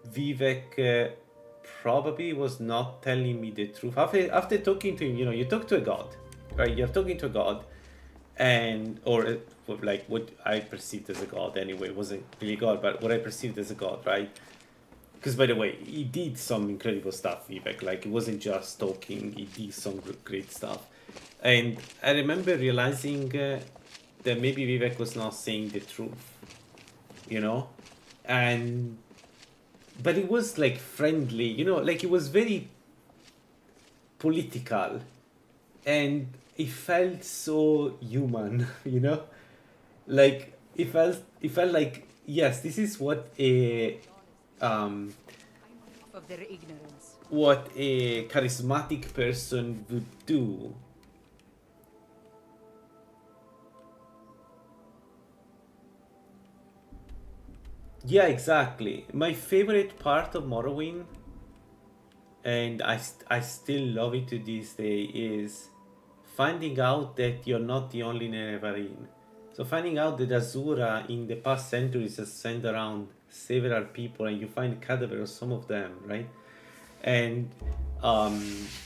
Vivek probably was not telling me the truth. After talking to him, you talk to a god, right? You're talking to a god, or like what I perceived as a god anyway. It wasn't really God, but what I perceived as a god, right? Because by the way, he did some incredible stuff, Vivek. Like it wasn't just talking; he did some great stuff. And I remember realizing that maybe Vivek was not saying the truth, but it was like friendly, like it was very political, and it felt so human, like it felt like, yes, this is what Of their ignorance. what a charismatic person would do. Yeah, exactly. My favorite part of Morrowind, and I still love it to this day, is finding out that you're not the only Nerevarine. So finding out that Azura in the past centuries has sent around several people, and you find cadavers of some of them, right? And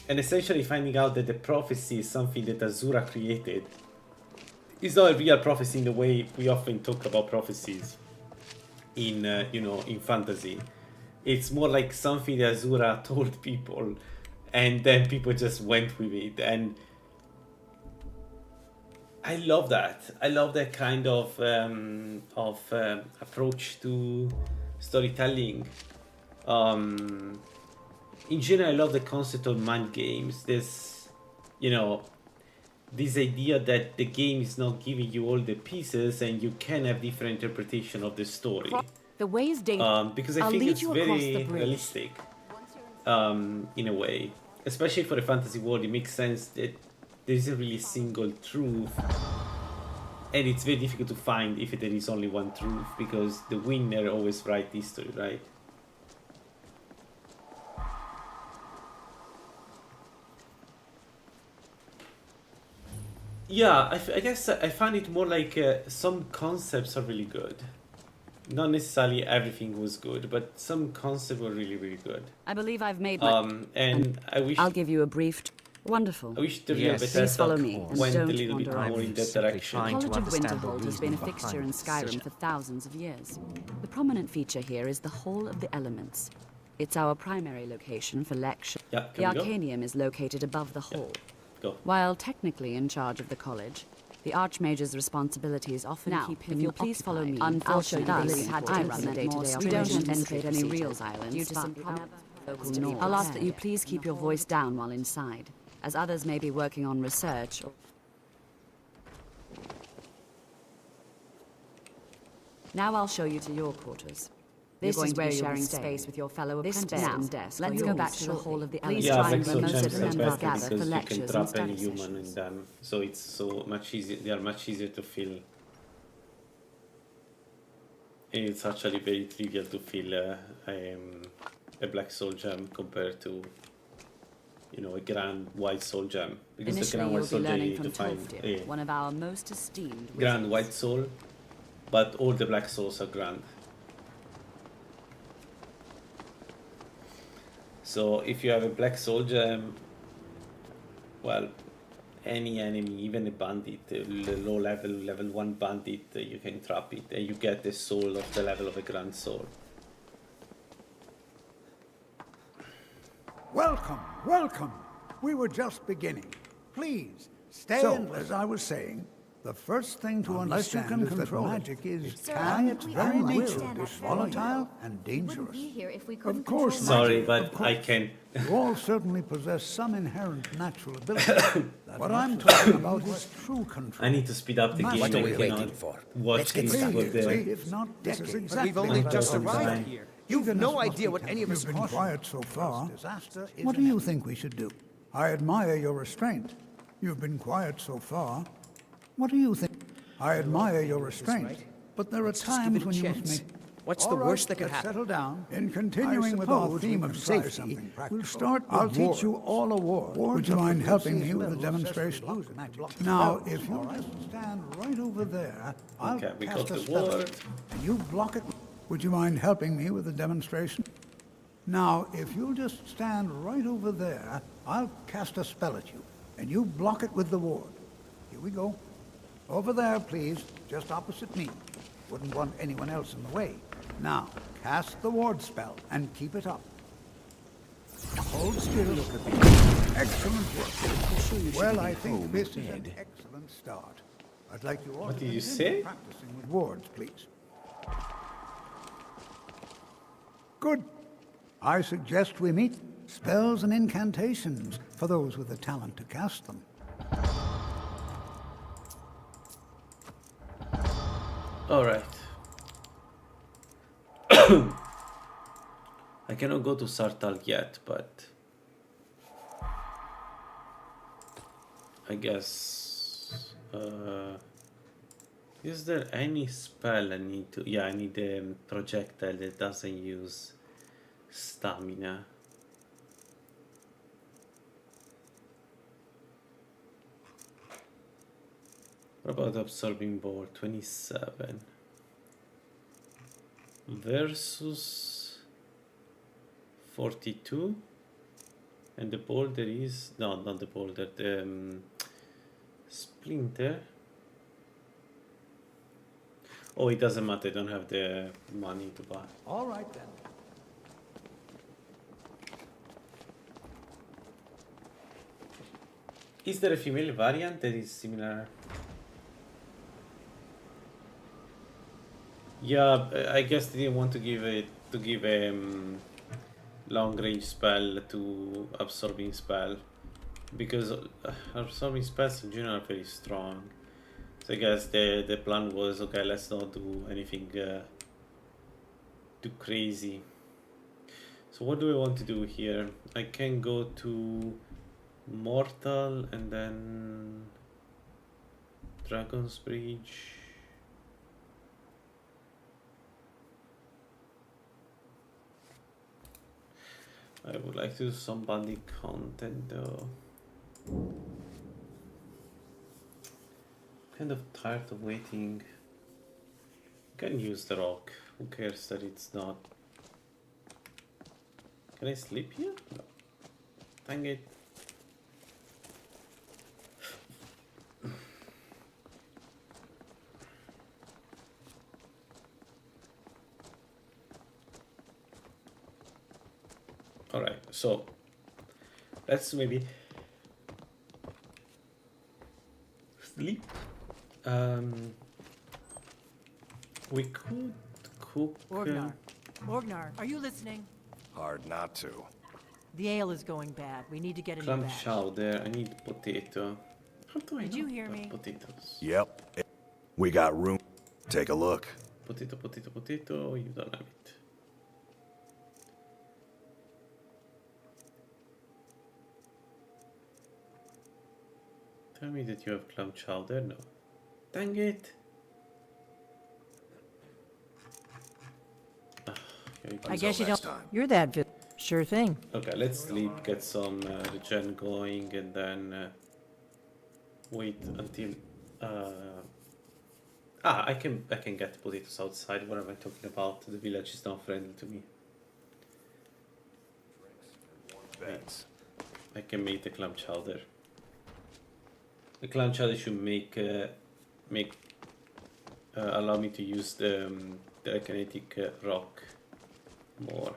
essentially finding out that the prophecy is something that Azura created. It's not a real prophecy in the way we often talk about prophecies in in fantasy. It's more like something that Azura told people, and then people just went with it. And I love that. I love that kind of approach to storytelling. In general, I love the concept of mind games. This idea that the game is not giving you all the pieces, and you can have different interpretation of the story. The way is dangerous. Because I think it's very realistic, in a way. Especially for a fantasy world, it makes sense that there isn't really a single truth, and it's very difficult to find if there is only one truth, because the winner always writes history, right? Yeah, I guess I find it more like some concepts are really good. Not necessarily everything was good, but some concepts were really, really good. I believe I've made my... And I wish... I'll give you a brief... Wonderful. I wish the real Yes. Please follow Bethesda me, and went a don't little bit wander more off. in that Simply direction. trying to College of understand the Winterhold has been a reasoning fixture in behind Skyrim such- for thousands of years. The prominent feature here is the Hall of the Elements. It's our primary location for lecture. Yeah, The can we go? Arcanium is located above the hall. Go. While technically in charge of the college, the Archmage's responsibilities often keep him. If you'll please follow me, unfortunately, I run the day-to-day operations. We don't anticipate any reals islands, but I'll ask that you please keep your voice down while inside, as others may be working on research. Now I'll show you to your quarters. This is where you're sharing space with your fellow apprentices. Now, let's go back to the Hall of the Elements. Yeah, Try and Vexel remember gems to are remember better gather for because you can lectures and trap study any human in sessions. them, so it's so much easier. They are much easier to fill. And it's actually very trivial to fill a black soul gem compared to, a grand white soul gem. Because the Initially, Grand White you'll be Soldier you learning need from to find Tolfdir, one of our most esteemed Grand wizards. White Soul, but all the Black Souls are Grand. So if you have a Black Soul gem, well, any enemy, even a bandit, a low level, level 1 bandit, you can trap it and you get the soul of the level of a Grand Soul. Welcome, welcome. We were just beginning. Please, stay so, as I was saying, the first thing to understand is that magic is, by its very nature, volatile and dangerous. Of course, sorry, but I can. You all certainly possess some inherent natural ability. What I'm talking about is true control. I need to speed up the game. What are we waiting for? Let's get started. If not decades. Exactly. We've only just arrived here. You've no idea what any of us have been quiet so far. What do you think we should do? I admire your restraint. You've been quiet so far. What do you think? I admire your restraint, but there are times when you must make... What's the worst that could happen? Settle down. In continuing with our theme of safety, we'll start with I'll teach you all a ward. Would you mind helping me with a demonstration? Now, if you just stand right over there, I'll cast a spell, and you block it. Would you mind helping me with a demonstration? Now, if you'll just stand right over there, I'll cast a spell at you, and you block it with the ward. Here we go. Over there, please, just opposite me. Wouldn't want anyone else in the way. Now, cast the ward spell and keep it up. Hold still. Excellent work. Well, I think this is an excellent start. I'd like you all what to did you say? Practicing with wards, please. Good. I suggest we meet spells and incantations for those with the talent to cast them. All right. I cannot go to Sartal yet, but I guess. Is there any spell I need to? Yeah, I need a projectile that doesn't use stamina. What about absorbing ball? 27 versus 42, and the boulder is not the boulder, the splinter. Oh, it doesn't matter. I don't have the money to buy. All right then. Is there a female variant that is similar? Yeah, I guess they didn't want to give a long range spell to absorbing spell, because absorbing spells in general are very strong. So I guess the plan was, okay, let's not do anything too crazy. So what do I want to do here? I can go to Mortal and then Dragon's Bridge. I would like to do some bandit content though. Kind of tired of waiting. Can use the rock. Who cares that it's not? Can I sleep here? No. Dang it. Alright, so let's maybe sleep. We could cook. Orgnar. Orgnar, are you listening? Hard not to. The ale is going bad. We need to get a new Clam batch. chowder. I need potato. How do I Did know you hear about me? potatoes? Yep. We got room. Take a look. Potato, potato, potato. You don't have it. Tell me that you have clam chowder. No. Dang it. I guess you next don't. time. You're that. Sure thing. Okay, let's sleep, get some regen going, and then wait until I can get potatoes outside. What am I talking about? The village is not friendly to me. Beds. I can make the clam chowder. The clam chowder should allow me to use the kinetic rock more.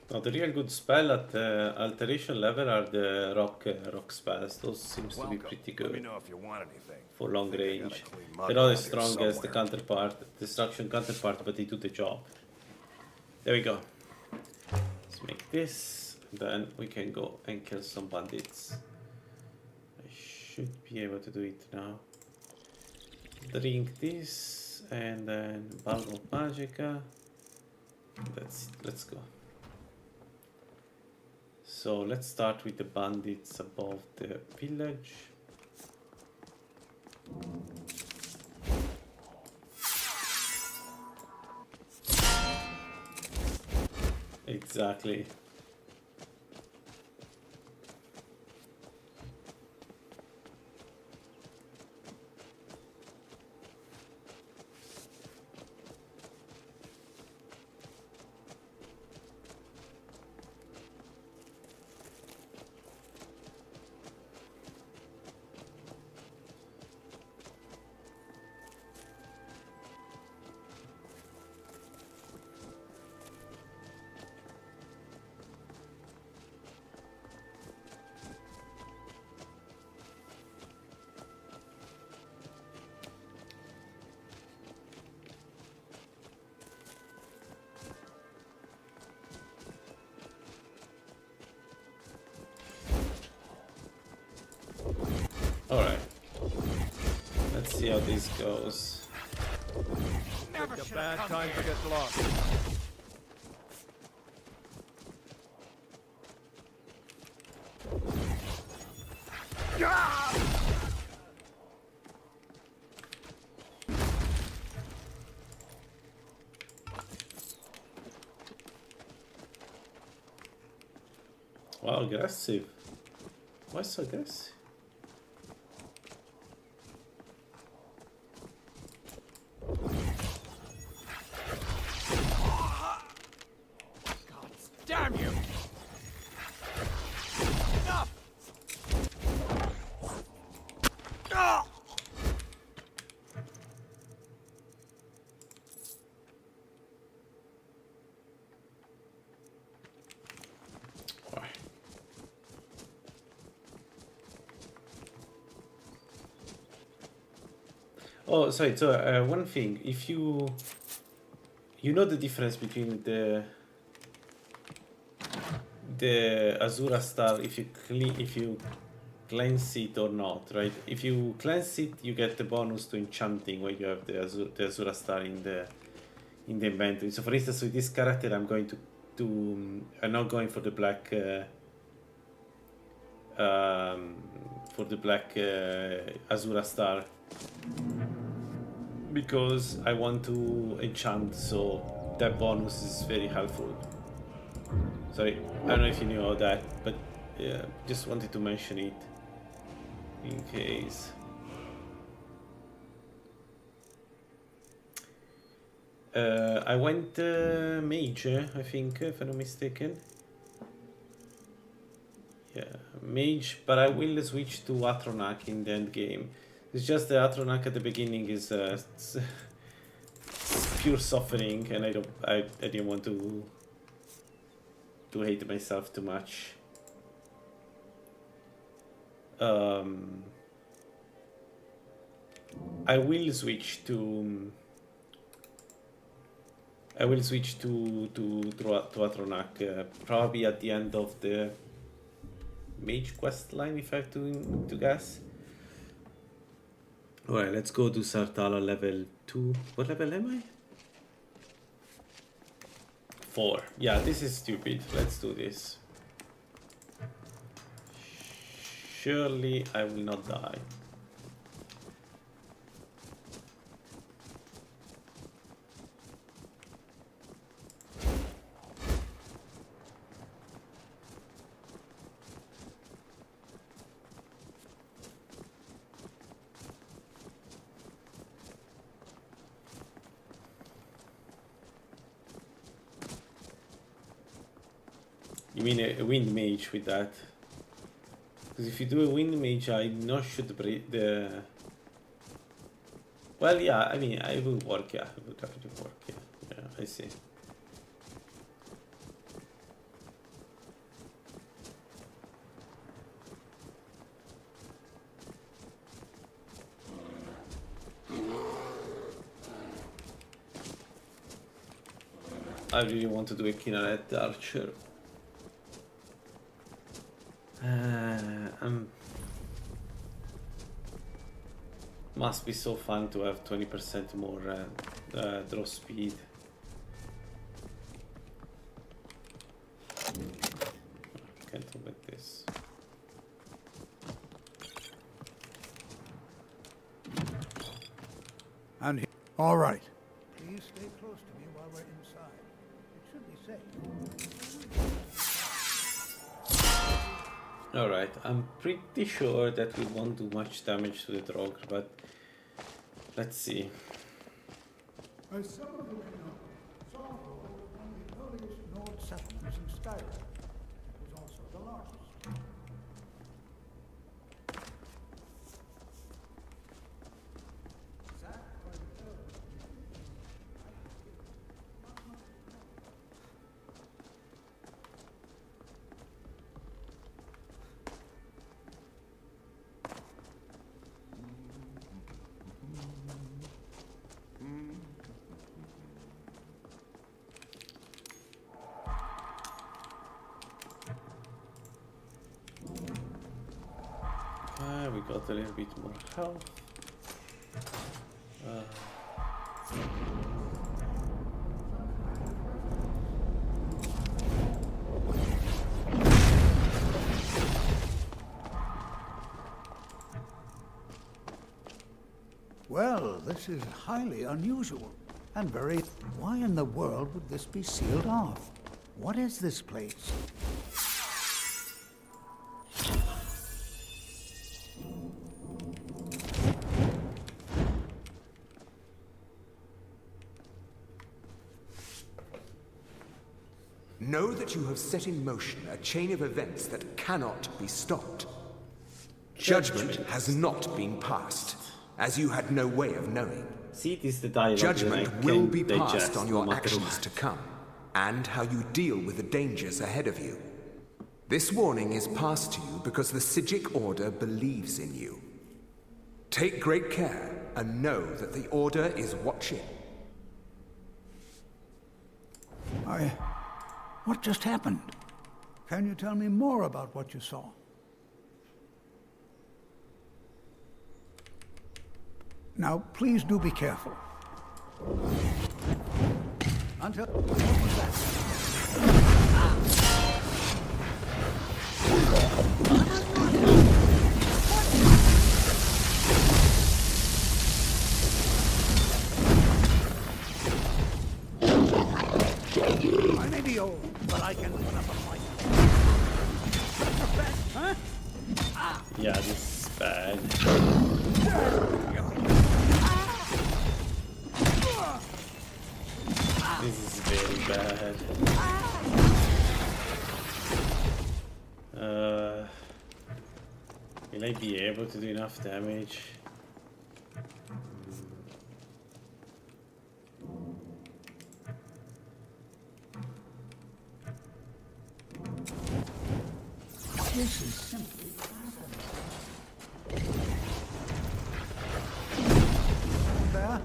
Now the real good spell at the alteration level are the rock spells. Those seems to be pretty Let me good know if you want anything. for long Think I got a range. clean mug They're not as around here strong as the somewhere. counterpart, destruction counterpart, but they do the job. There we go. Let's make this, then we can go and kill some bandits. I should be able to do it now. Drink this, and then Bulb of Magica. That's it. Let's go. So let's start with the bandits above the village. Exactly. Alright. Let's see how this goes. Never a bad time to get lost. Wow, aggressive. Why so aggressive? Damn you! Enough! Oh, sorry. So one thing, if you know the difference between the Azura star, if you cleanse it or not, right? If you cleanse it, you get the bonus to enchanting when you have the Azura star in the inventory. So for instance, with this character, I'm not going for the black Azura star, because I want to enchant, so that bonus is very helpful. Sorry, I don't know if you knew all that, but yeah, just wanted to mention it in case. I went mage, I think, if I'm not mistaken. Yeah, mage, but I will switch to Atronak in the end game. It's just the Atronak at the beginning is it's pure suffering, and I didn't want to hate myself too much. I will switch to Atronak probably at the end of the mage quest line, if I have to guess. Alright, let's go to Sartala level 2. What level am I? 4. Yeah, this is stupid. Let's do this. surely I will not die. You mean a wind mage with that? Because if you do a wind mage, I'm not sure the... Well, yeah, I mean, I will work, yeah. It will definitely work, yeah. Yeah, I see. I really want to do a Kinaret Archer. Must be so fun to have 20% more draw speed. Can't open this. And all right. Please stay close to me while we're inside. It should be safe. Alright, I'm pretty sure that we won't do much damage to the Draugr, but let's see. As some of you may know, Sorrow was one of the earliest Nord settlements in Skyrim. It was also the largest. We got a little bit more health. Well, this is highly unusual and very... Why in the world would this be sealed off? What is this place? Know that you have set in motion a chain of events that cannot be stopped. Judgment has not been passed, as you had no way of knowing. See, it is the dialogue. Judgment will be passed on your actions to come, and how you deal with the dangers ahead of you. This warning is passed to you because the Psijic Order believes in you. Take great care, and know that the Order is watching. What just happened? Can you tell me more about what you saw? Now, please do be careful. Until... What was that? I may be old, but I can put up a fight. Huh? Yeah, this is bad. This is very bad. Will I be able to do enough damage? This is simply fascinating. There.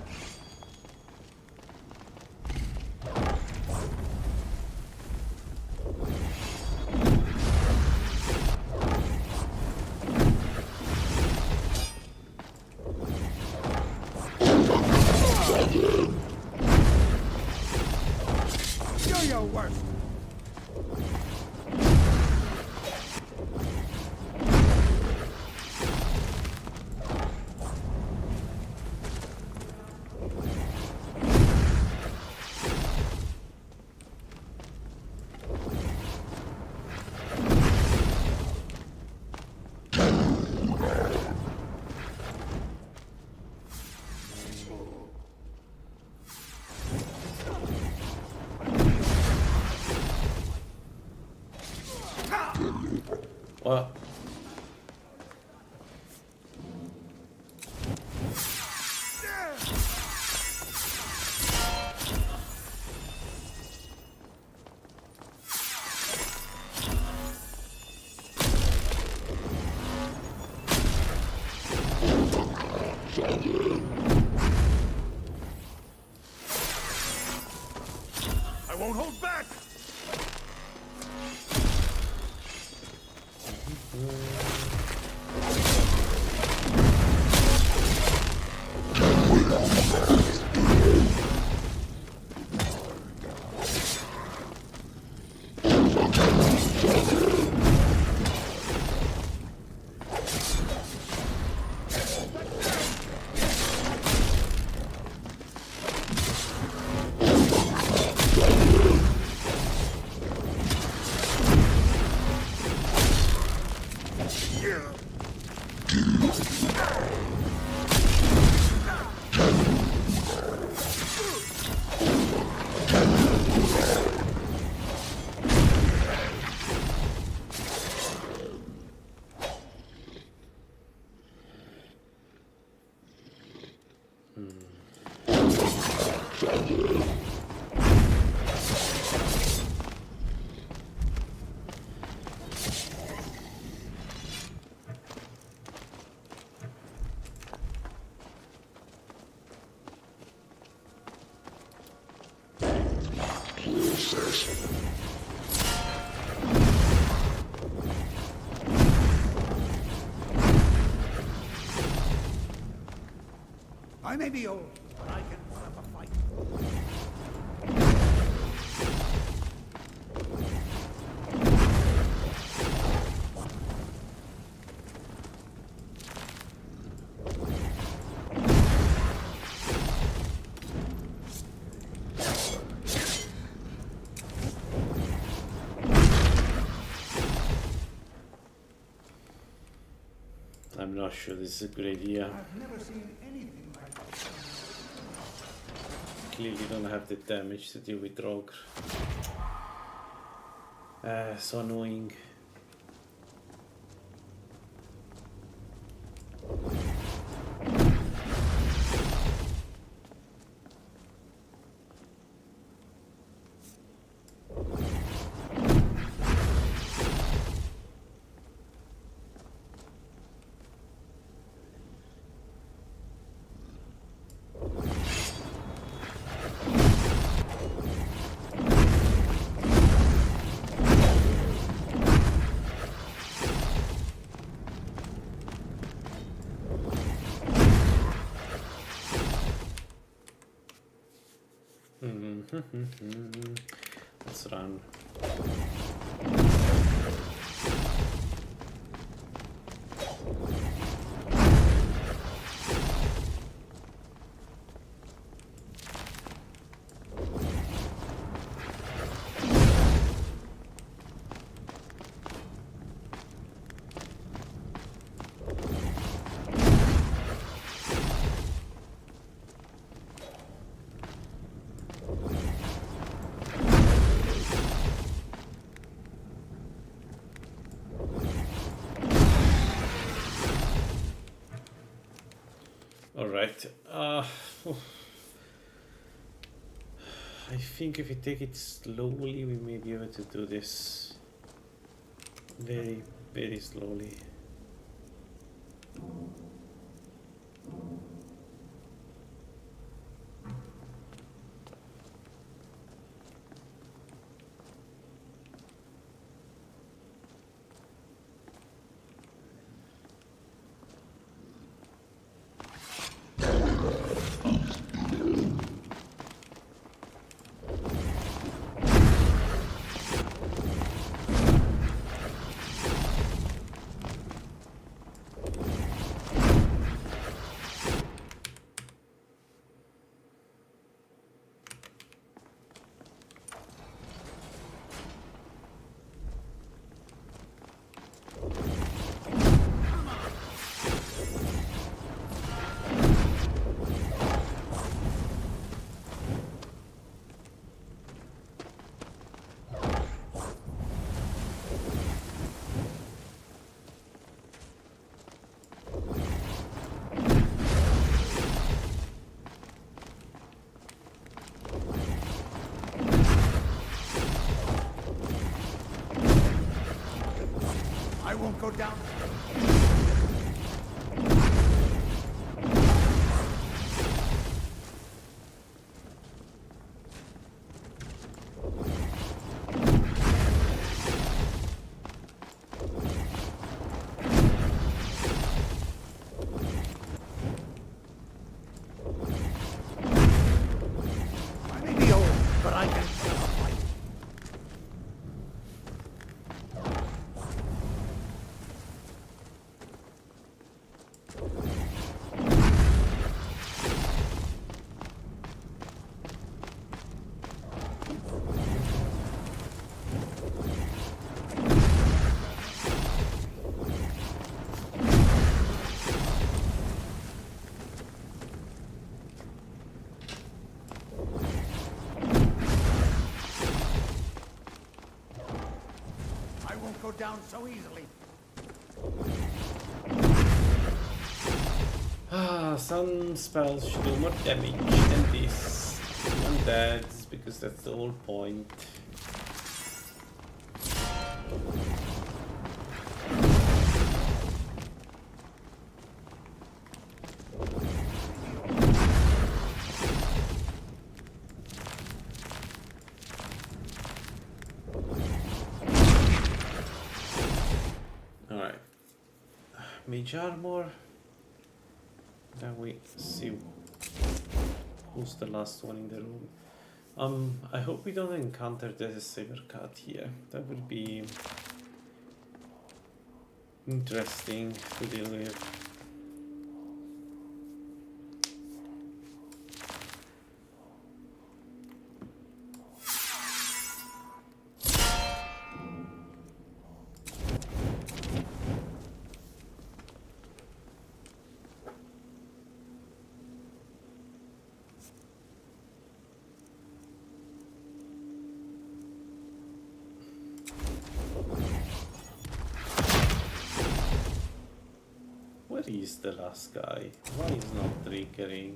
Don't hold back! I may be old, but I can put up a fight. I'm not sure this is a good idea. I've never seen anything like this. Clearly don't have the damage to deal with Rogue. So annoying. Let's run. Alright, I think if we take it slowly, we may be able to do this very, very slowly. I won't go down. down so easily. Some spells should do more damage than this. Undead, because that's the whole point. Alright. Mage armor. Then we see who's the last one in the room. I hope we don't encounter the saber cat here. That would be interesting to deal with. Where is the last guy? Why is not triggering?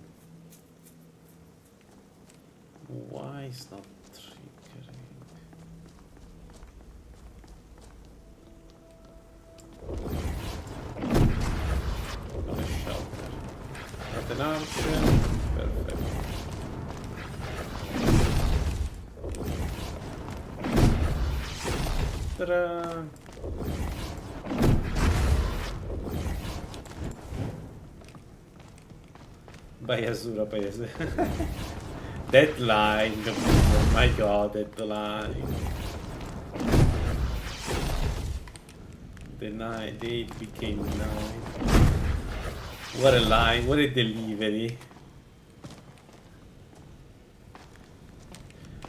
Why is not triggering? Not a shelter. Not an archer. Perfect. Ta-da! By Azura, by Azura. Deadline. Oh my god, deadline. The 8 became 9. What a line, what a delivery.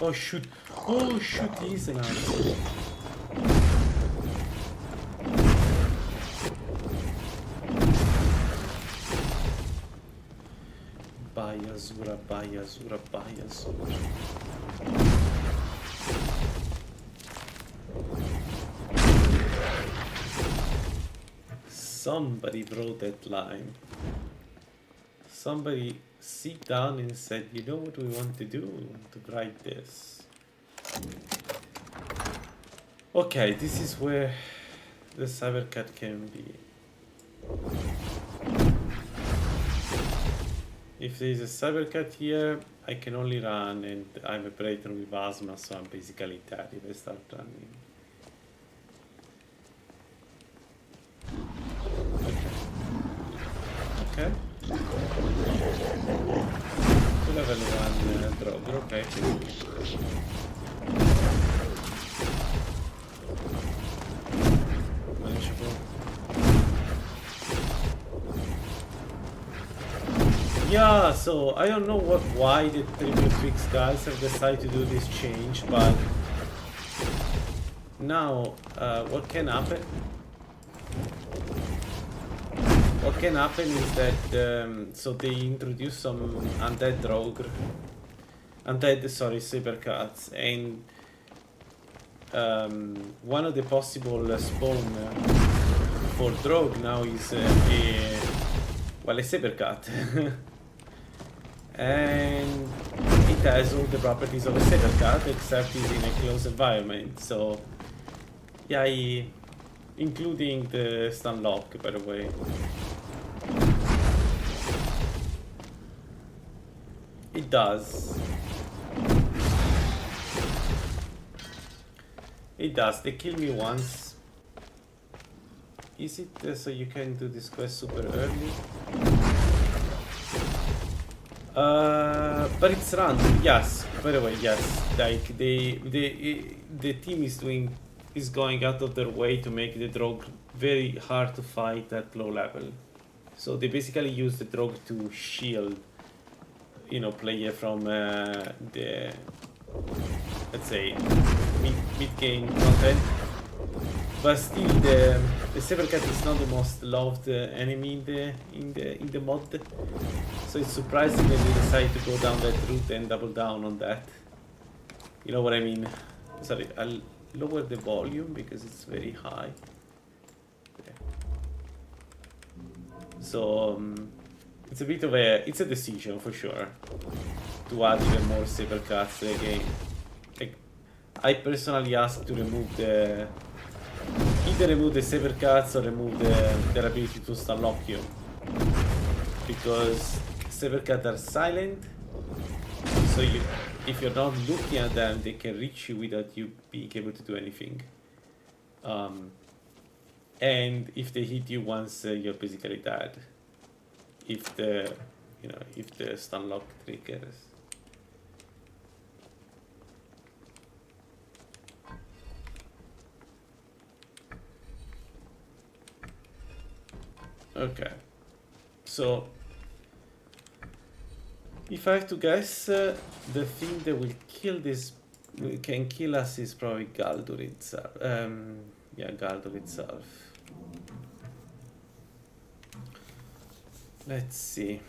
Oh shoot, he's an answer. By Azura, by Azura, by Azura. Somebody wrote that line. Somebody sit down and said, you know what we want to do to write this. Okay, this is where the cybercat can be. If there is a cybercat here, I can only run, and I'm a predator with asthma, so I'm basically dead if I start running. Okay. Level 1 drop, okay. Manageable. Yeah, so I don't know why the Triple Fix guys have decided to do this change, but now what can happen? What can happen is that so they introduce some undead cybercats, and one of the possible spawn for Drogue now is a cybercat. And it has all the properties of a cybercat, except it's in a closed environment. So yeah, including the stun lock, by the way. It does. It does. They kill me once. Is it so you can do this quest super early? But it's random. Yes. By the way, yes. Like the team is going out of their way to make the Drogue very hard to fight at low level. So they basically use the Drogue to shield, you know, player from the, let's say, mid-game content. But still, the cybercat is not the most loved enemy in the mod. So it's surprising that they decide to go down that route and double down on that. You know what I mean? Sorry, I'll lower the volume because it's very high. Okay. So it's a bit of a decision for sure to add even more saber cuts to the game. Like, I personally asked to remove either remove the saber cuts or remove their ability to stun lock you, because saber cuts are silent, so if you're not looking at them, they can reach you without you being able to do anything. And if they hit you once, you're basically dead. If the stun lock triggers. Okay, so if I have to guess, the thing that can kill us is probably Galdur itself. Yeah, Galdur itself. Let's see.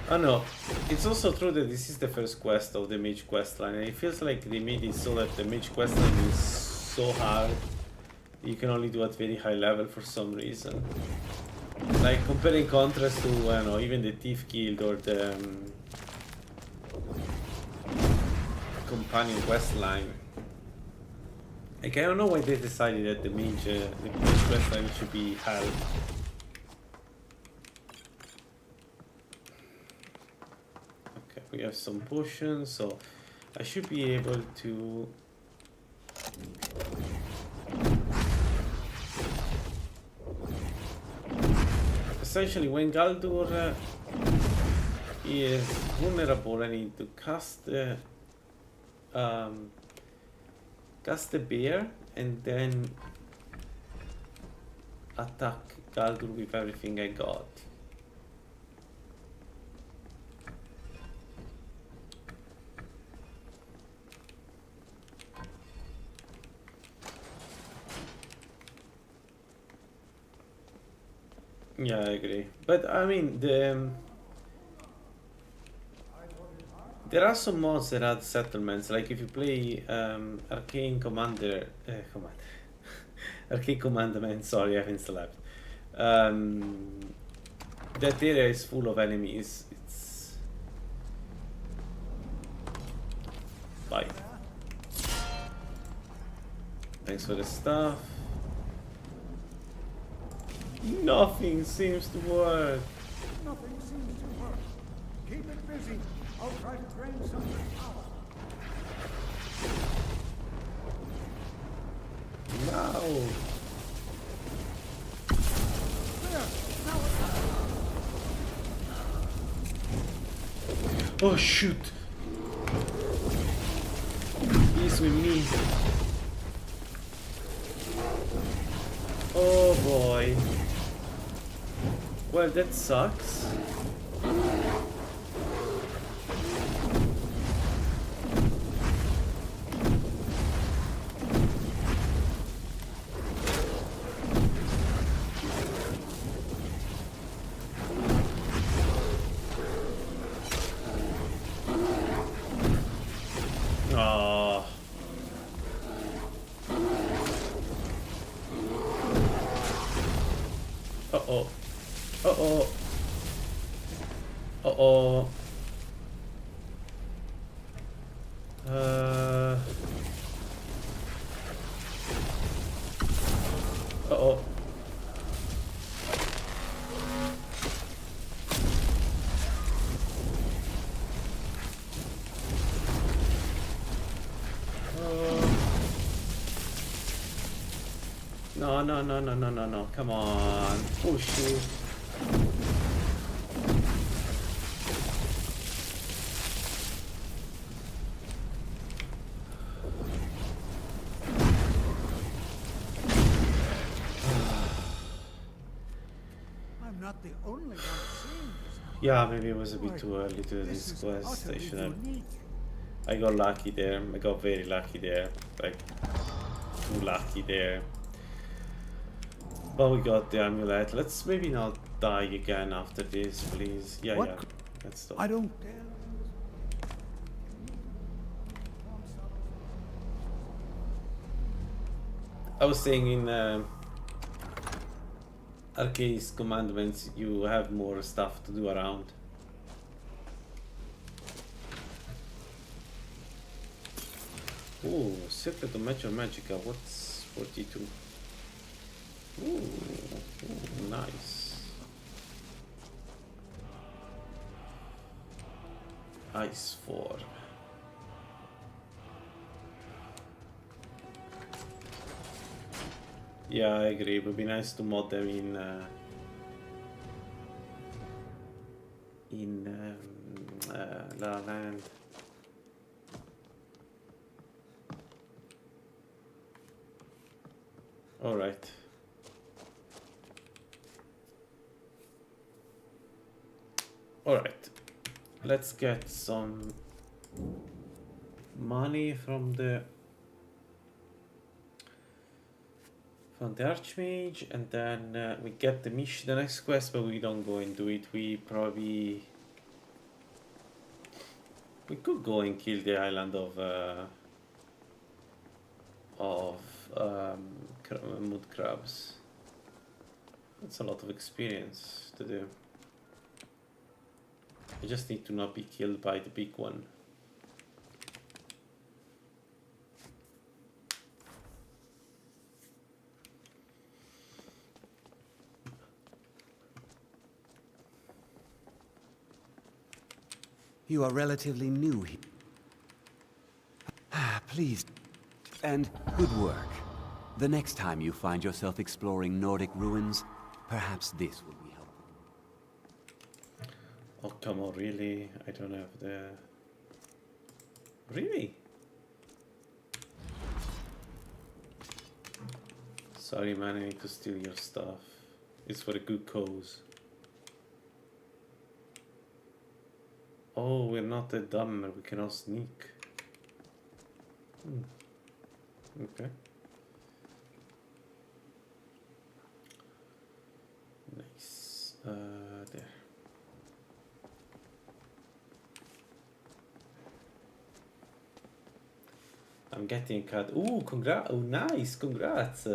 Oh no, it's also true that this is the first quest of the mage questline, and it feels like they made it so that the mage questline is so hard you can only do at very high level for some reason. Like comparing contrast to, I don't know, even the Thief Guild or the companion questline. Like, I don't know why they decided that the mage questline should be hard. We have some potions, so I should be able to essentially, when Galdur is vulnerable, I need to cast the bear and then attack Galdur with everything I got. Yeah, I agree. But I mean, there are some mods that add settlements. Like if you play Arcane Arcane Commandment. Sorry, I haven't slept. That area is full of enemies. It's bye. Thanks for the stuff. Nothing seems to work. Nothing seems to work. Keep it busy. I'll try to drain some of the power. No. Oh shoot. He's with me. Oh boy. Well, that sucks. Oh. Uh-oh. Uh-oh. Uh-oh. Uh-oh. No, no, no, no, no, no, no. Come on. Push it. not the only one seeing this. Yeah, maybe it was a bit too early to do this quest. I should have. I got lucky there. I got very lucky there. Like, too lucky there. But we got the amulet. Let's maybe not die again after this, please. Yeah, What? yeah. Let's stop. I don't dare. I was saying in Arcane's commandments, you have more stuff to do around. Ooh, Secret of Major Magica. What's 42? Ooh, nice. Ice 4. Yeah, I agree. It would be nice to mod them in Lalaland. All right. All right. Let's get some money from the Archmage, and then we get the mission, the next quest, but we don't go and do it. We could go and kill the island of mud crabs. That's a lot of experience to do. I just need to not be killed by the big one. You are relatively new here. Please. And good work. The next time you find yourself exploring Nordic ruins, perhaps this will be helpful. Oh, come on, really? I don't have the... Really? Sorry, man, I need to steal your stuff. It's for a good cause. Oh, we're not that dumb, we cannot sneak. Okay. Nice. There. I'm getting cut. Ooh, congrats. Oh, nice. Congrats.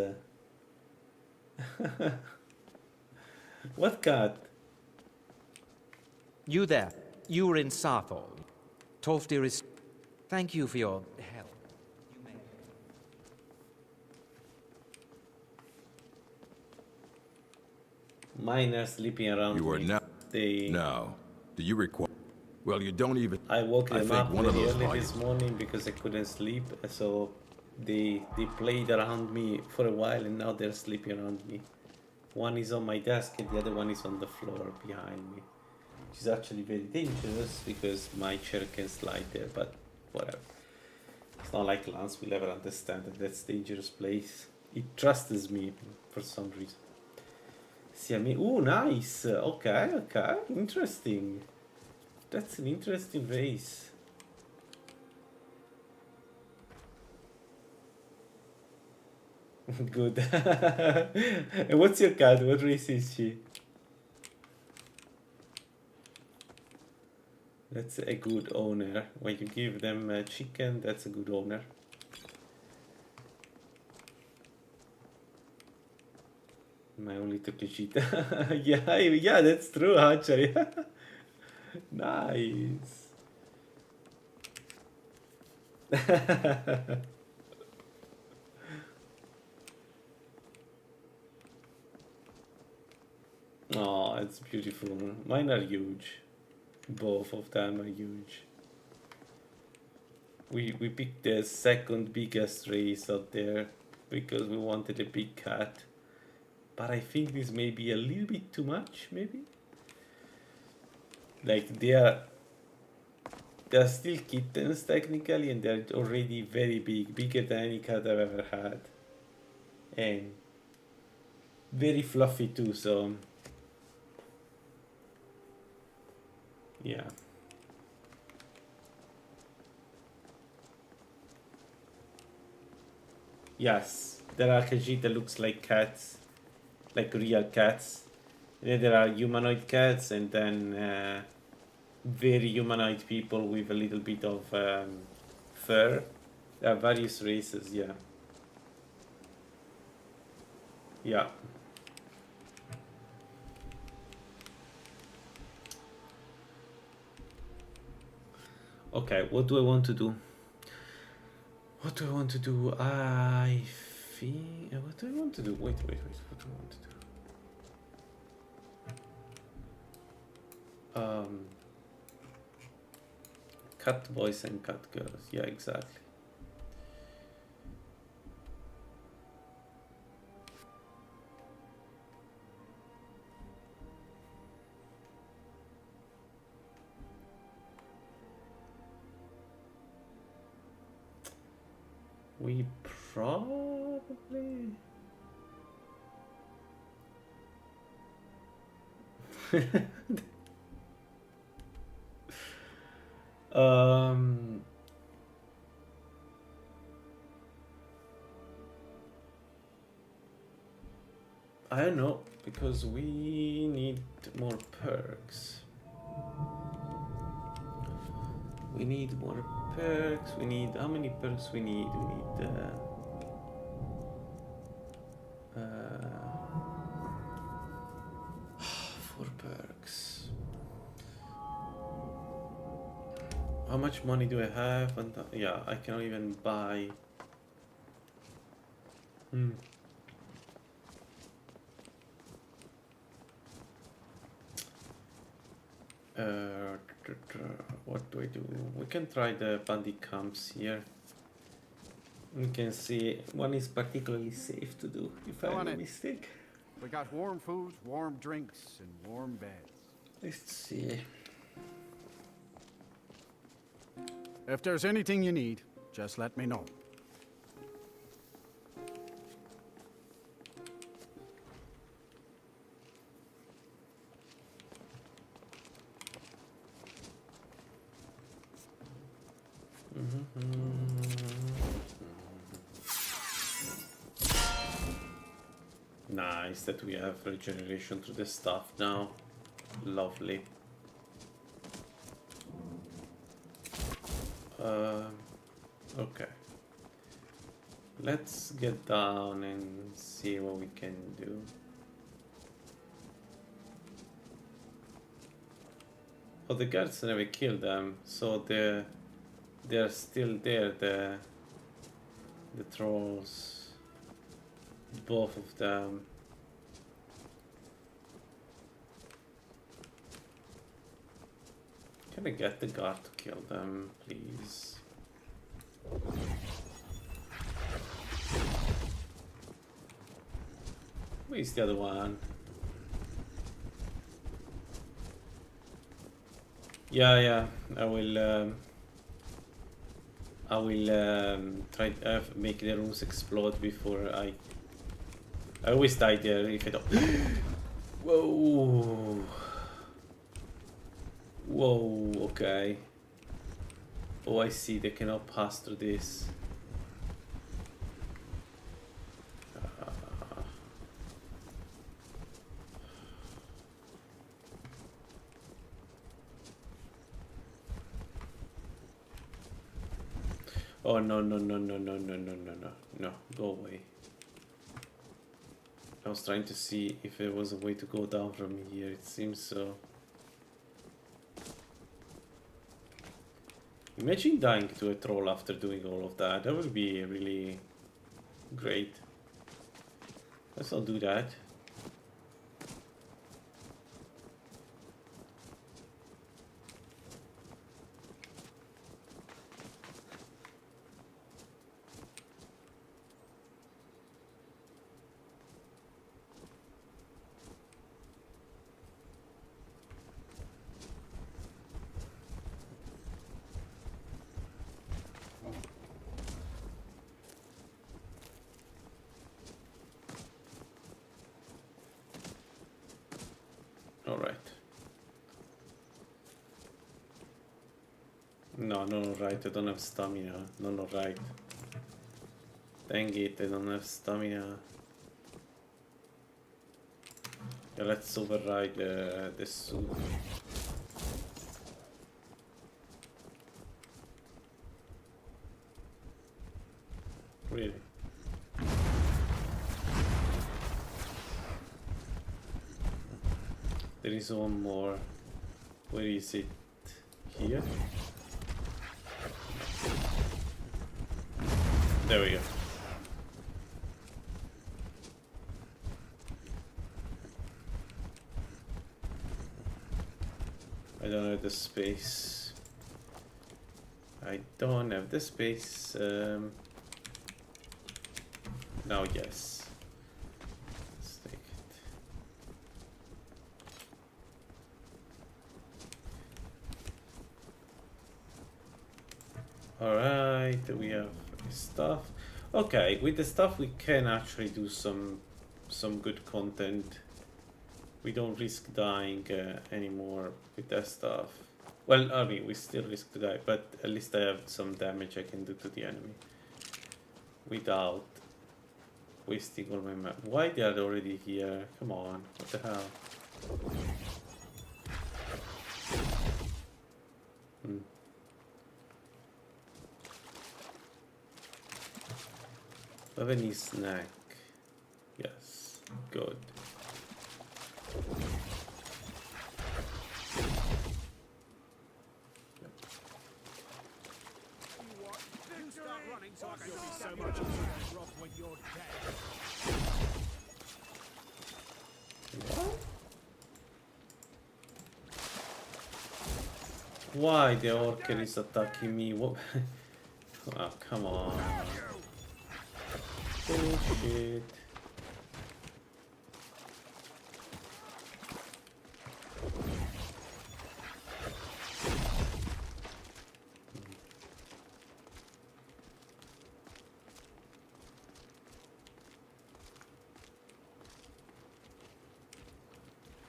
What cut? You there. You were in Sarthol. Tolfdir is... Thank you for your help. Mine are sleeping around. You are me. not. They... No. Do you require... Well, you don't even... I woke them think up one of very those early volumes... this morning because I couldn't sleep. So they played around me for a while and now they're sleeping around me. One is on my desk and the other one is on the floor behind me. Which is actually very dangerous because my chair can slide there, but whatever. It's not like Lance will ever understand that that's a dangerous place. It trusts me for some reason. Siame. Ooh, nice. Okay, okay. Interesting. That's an interesting race. Good. And what's your cat? What race is she? That's a good owner. When you give them chicken, that's a good owner. My only Tokishita. Yeah, that's true, actually. Nice. Oh, it's beautiful. Mine are huge. Both of them are huge. We picked the second biggest race out there because we wanted a big cat. But I think this may be a little bit too much, maybe? Like they're still kittens technically and they're already very big, bigger than any cat I've ever had. And very fluffy too, so Yeah. Yes, there are Khajiit that looks like cats, like real cats. And then there are humanoid cats, and then very humanoid people with a little bit of fur. There are various races, yeah. Yeah. Okay, what do I want to do? What do I want to do? I think... What do I want to do? Wait. What do I want to do? Cat boys and cat girls. Yeah, exactly. We probably... I don't know, because we need more perks. We need more perks. We need... How many perks we need? We need... 4 perks. How much money do I have? And yeah, I cannot even buy... what do I do? We can try the bandit camps here. We can see one is particularly safe to do, if I'm not mistaken. We got warm foods, warm drinks, and warm beds. Let's see. If there's anything you need, just let me know. Nice that we have regeneration through the staff now. Lovely. Okay. Let's get down and see what we can do. Oh, the guards never killed them, so they're still there. The trolls, both of them. Can I get the guard to kill them, please? Where's the other one? Yeah, I will try to make the rooms explode before I always die there if I don't. Whoa, okay. Oh, I see, they cannot pass through this. Oh, no, go away. I was trying to see if there was a way to go down from here, it seems so. Imagine dying to a troll after doing all of that. That would be really great. Let's not do that. No, no, right, I don't have stamina. No, no, right. Dang it, I don't have stamina. Yeah, let's override the suit. Really? There is one more. Where is it? Here? There we go. I don't have the space. I don't have the space. Now, yes. Let's take it. Alright, we have stuff. Okay, with the stuff we can actually do some good content. We don't risk dying anymore with that stuff. Well, I mean, we still risk to die, but at least I have some damage I can do to the enemy without wasting all my map. Why they are already here? Come on, what the hell? Have any snack? Yes, good. Why the orca is attacking me? What? Oh, come on. Bullshit.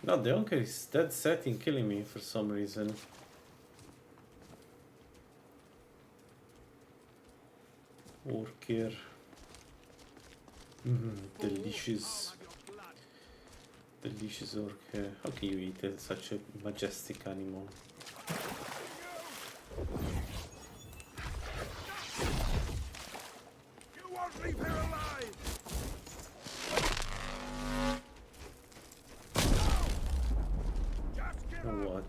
No, the orca is dead set in killing me for some reason. Orker. Delicious. Delicious orca. How can you eat such a majestic animal? You won't leave here alive! What?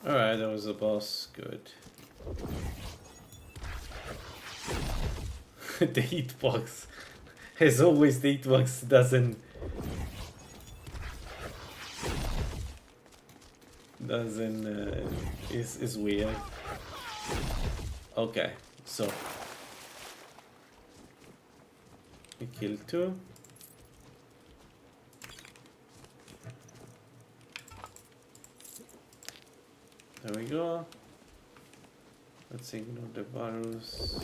Alright, that was the boss. Good. The hitbox. As always, the hitbox is weird. Okay, so we killed 2. There we go. Let's ignore the virus.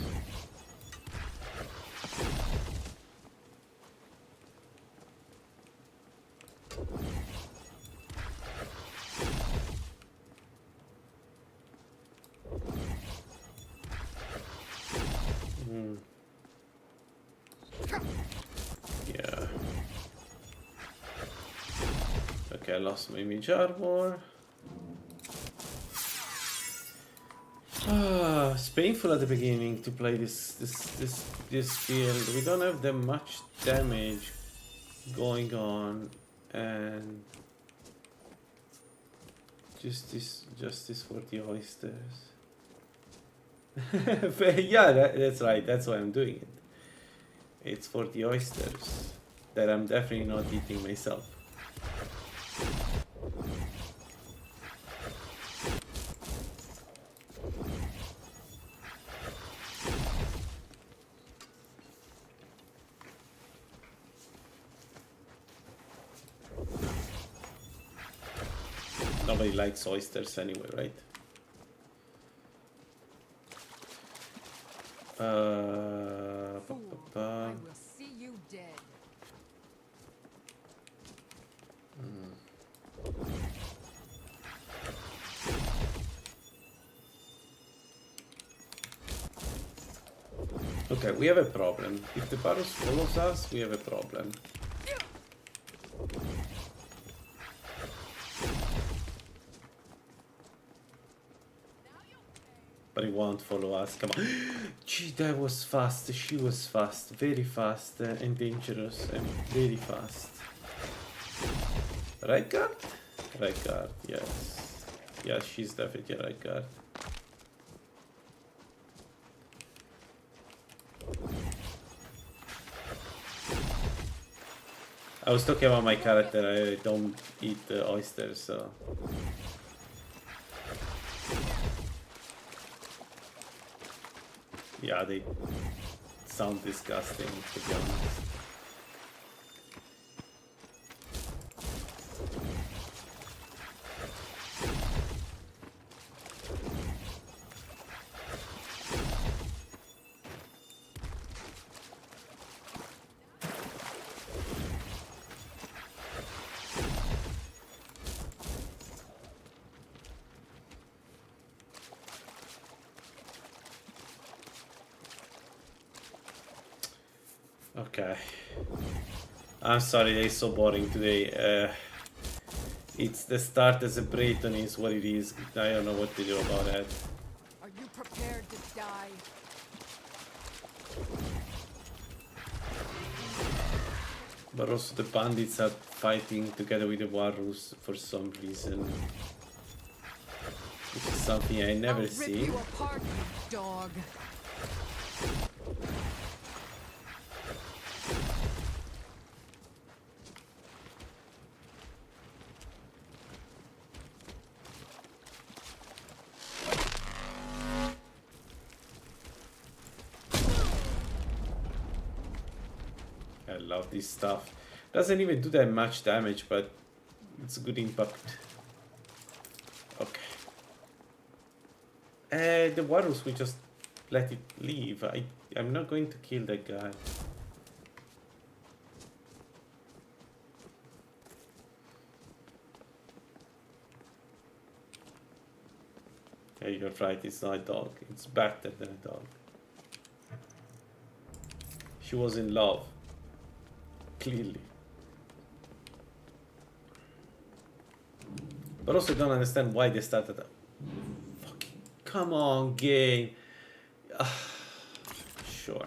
Yeah. Okay, I lost my mage armor. It's painful at the beginning to play this field. We don't have that much damage going on, and justice for the oysters. Yeah, that's right. That's why I'm doing it. It's for the oysters that I'm definitely not eating myself. Nobody likes oysters anyway, right? I will see you dead. Okay, we have a problem. If the Barus follows us, we have a problem. But he won't follow us. Come on. Gee, that was fast. She was fast. Very fast and dangerous and very fast. Right guard? Right guard, yes. Yeah, she's definitely right guard. I was talking about my character. I don't eat oysters, so... Yeah, they sound disgusting, to be honest. Okay. I'm sorry, it's so boring today. It's the start as a Breton is what it is. I don't know what to do about that. Are you prepared to die? But also the bandits are fighting together with the Warus for some reason. Which is something I never see. Rip you apart, you dog. I love this stuff. Doesn't even do that much damage, but it's a good impact. Okay. The Warus will just let it leave. I'm not going to kill that guy. Yeah, you're right, it's not a dog. It's better than a dog. She was in love. Clearly. But also don't understand why they started that. Fucking come on, game. Sure.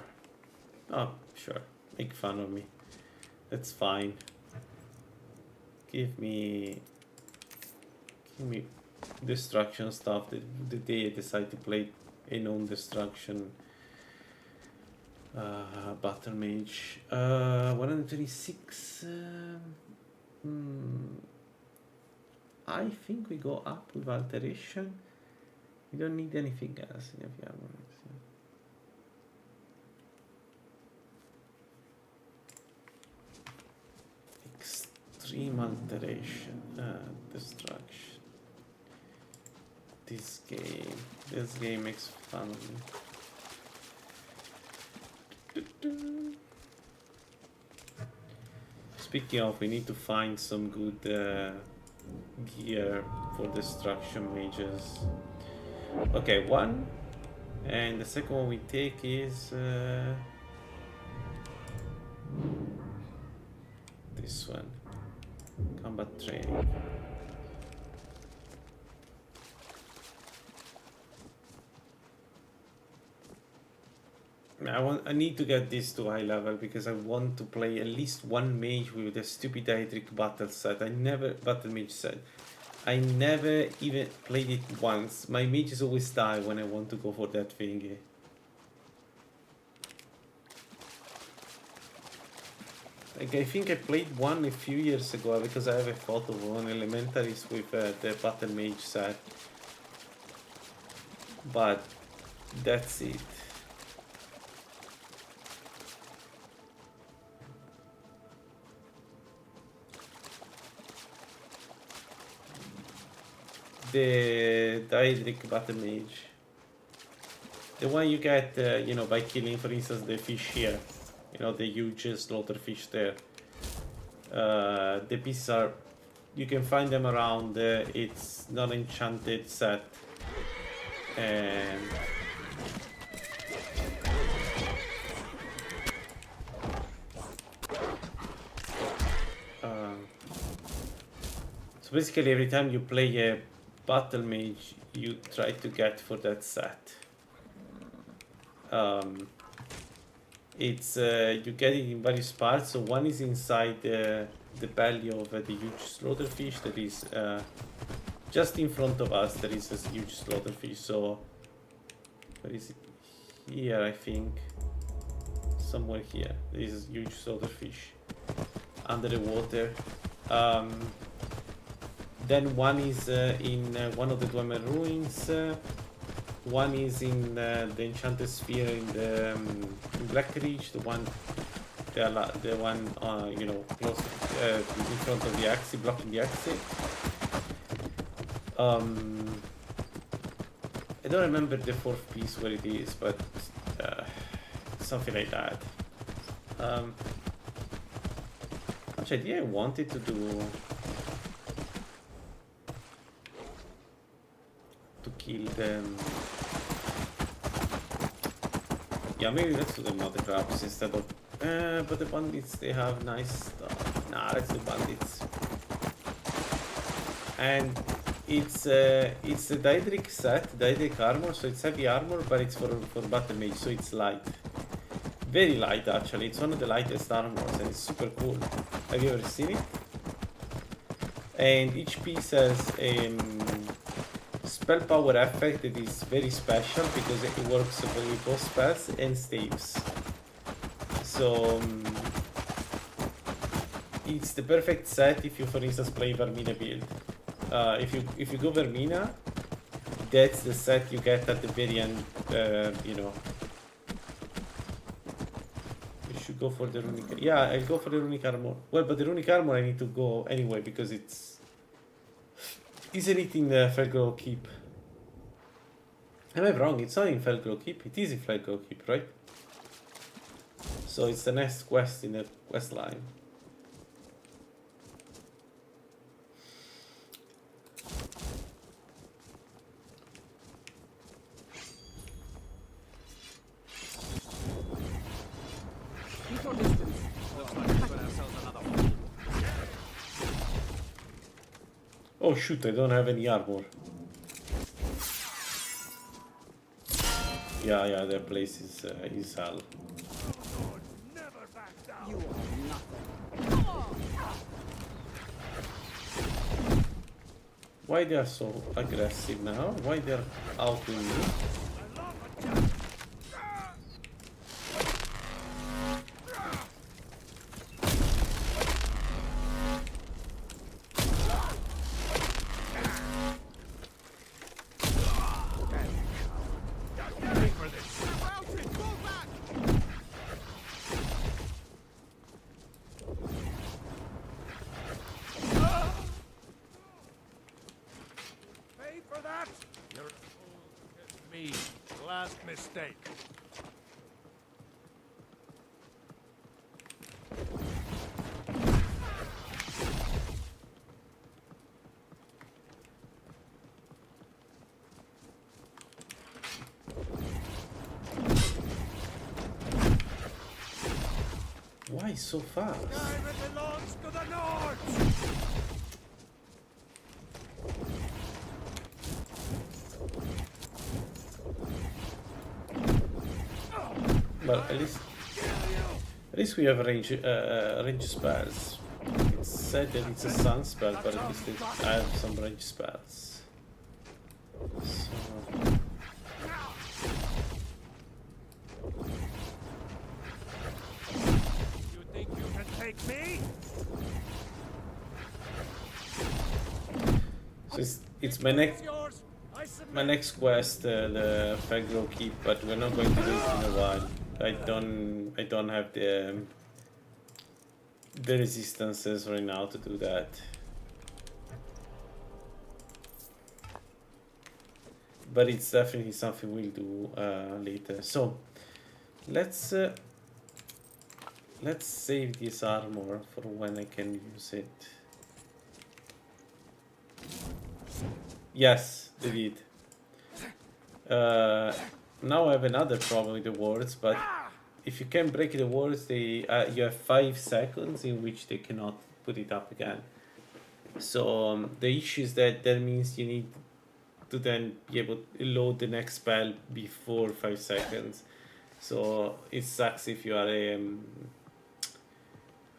Oh, sure. Make fun of me. That's fine. Give me destruction stuff. The day I decide to play a non-destruction Battlemage. 126. I think we go up with alteration. We don't need anything else in the armor. Extreme alteration. Destruction. This game makes fun of me. Speaking of, we need to find some good gear for destruction mages. Okay, one, and the second one we take is this one, combat training. I need to get this to high level because I want to play at least one mage with a stupid Daedric battle set. Battle mage set. I never even played it once. My mages always die when I want to go for that thingy. Like, I think I played one a few years ago because I have a photo of one Elementaries with the battle mage set. But that's it. the Daedric Battlemage. The one you get, you know, by killing, for instance, the fish here. You know, the huge slaughterfish there. The pieces are... You can find them around. It's not enchanted set. And... so basically every time you play a Battlemage, you try to get for that set. It's you get it in various parts. So one is inside the belly of the huge slaughterfish that is just in front of us. There is a huge slaughterfish. So where is it? Here, I think. Somewhere here. There is a huge slaughterfish under the water. Then one is in one of the Dwemer ruins. One is in the Enchanted Sphere in the in Black Ridge. The one you know, close in front of the exit, blocking the exit. I don't remember the fourth piece where it is, but something like that. Which idea I wanted to do. To kill them. Yeah, maybe let's do the mother crabs instead of... but the bandits, they have nice stuff. Nah, let's do bandits. And it's a Daedric set, Daedric armor, so it's heavy armor, but it's for Battlemage, so it's light. Very light, actually. It's one of the lightest armors, and it's super cool. Have you ever seen it? And each piece has a... spell power effect that is very special because it works with both spells and staves. So it's the perfect set if you, for instance, play Vermina build. If you go Vermina, that's the set you get at the very end. You know, you should go for the runic. Yeah, I'll go for the runic armor. Well, but the runic armor I need to go anyway because isn't it in Felgro Keep? Am I wrong? It's not in Felgro Keep. It is in Felgro Keep, right? So it's the next quest in the quest line. Oh shoot, I don't have any armor. Yeah, their place is hell. Why they are so aggressive now? Why they are out with me? Mistake. Why so fast? It belongs to the North. Well, at least we have range spells. It's said that it's a sun spell, but at least I have some range spells. So... You think you can take me? So it's my next quest, the Felgro Keep, but we're not going to do it in a while. I don't have the resistances right now to do that. but it's definitely something we'll do later. So let's save this armor for when I can use it. Yes, they did. Now I have another problem with the wards, but if you can break the wards, they you have 5 seconds in which they cannot put it up again. So the issue is that means you need to then be able to load the next spell before 5 seconds. So it sucks if you are a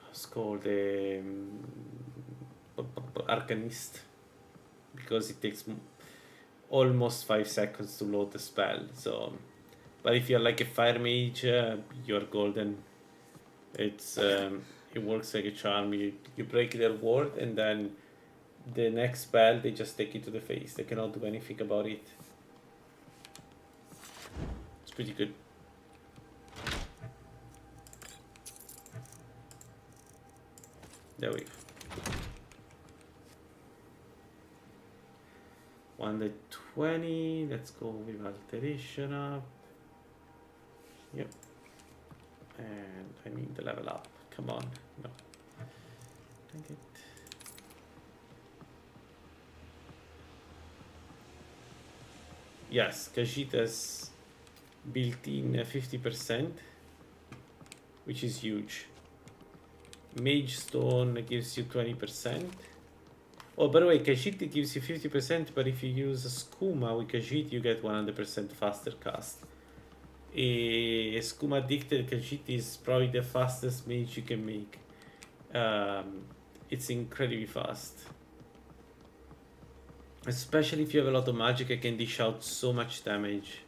what's called a arcanist, because it takes almost 5 seconds to load the spell. So, but if you're like a fire mage, you're golden. It's it works like a charm. You break their ward, and then the next spell they just take it to the face. They cannot do anything about it. It's pretty good. There we go. 120, let's go with alteration up. Yep. And I need the level up. Come on. No. Dang it. Yes, Khajiit's built-in 50%, which is huge. Mage Stone gives you 20%. Oh, by the way, Khajiit gives you 50%, but if you use a Skooma with Khajiit, you get 100% faster cast. A Skooma Addicted Khajiit is probably the fastest mage you can make. It's incredibly fast. Especially if you have a lot of magic, I can dish out so much damage.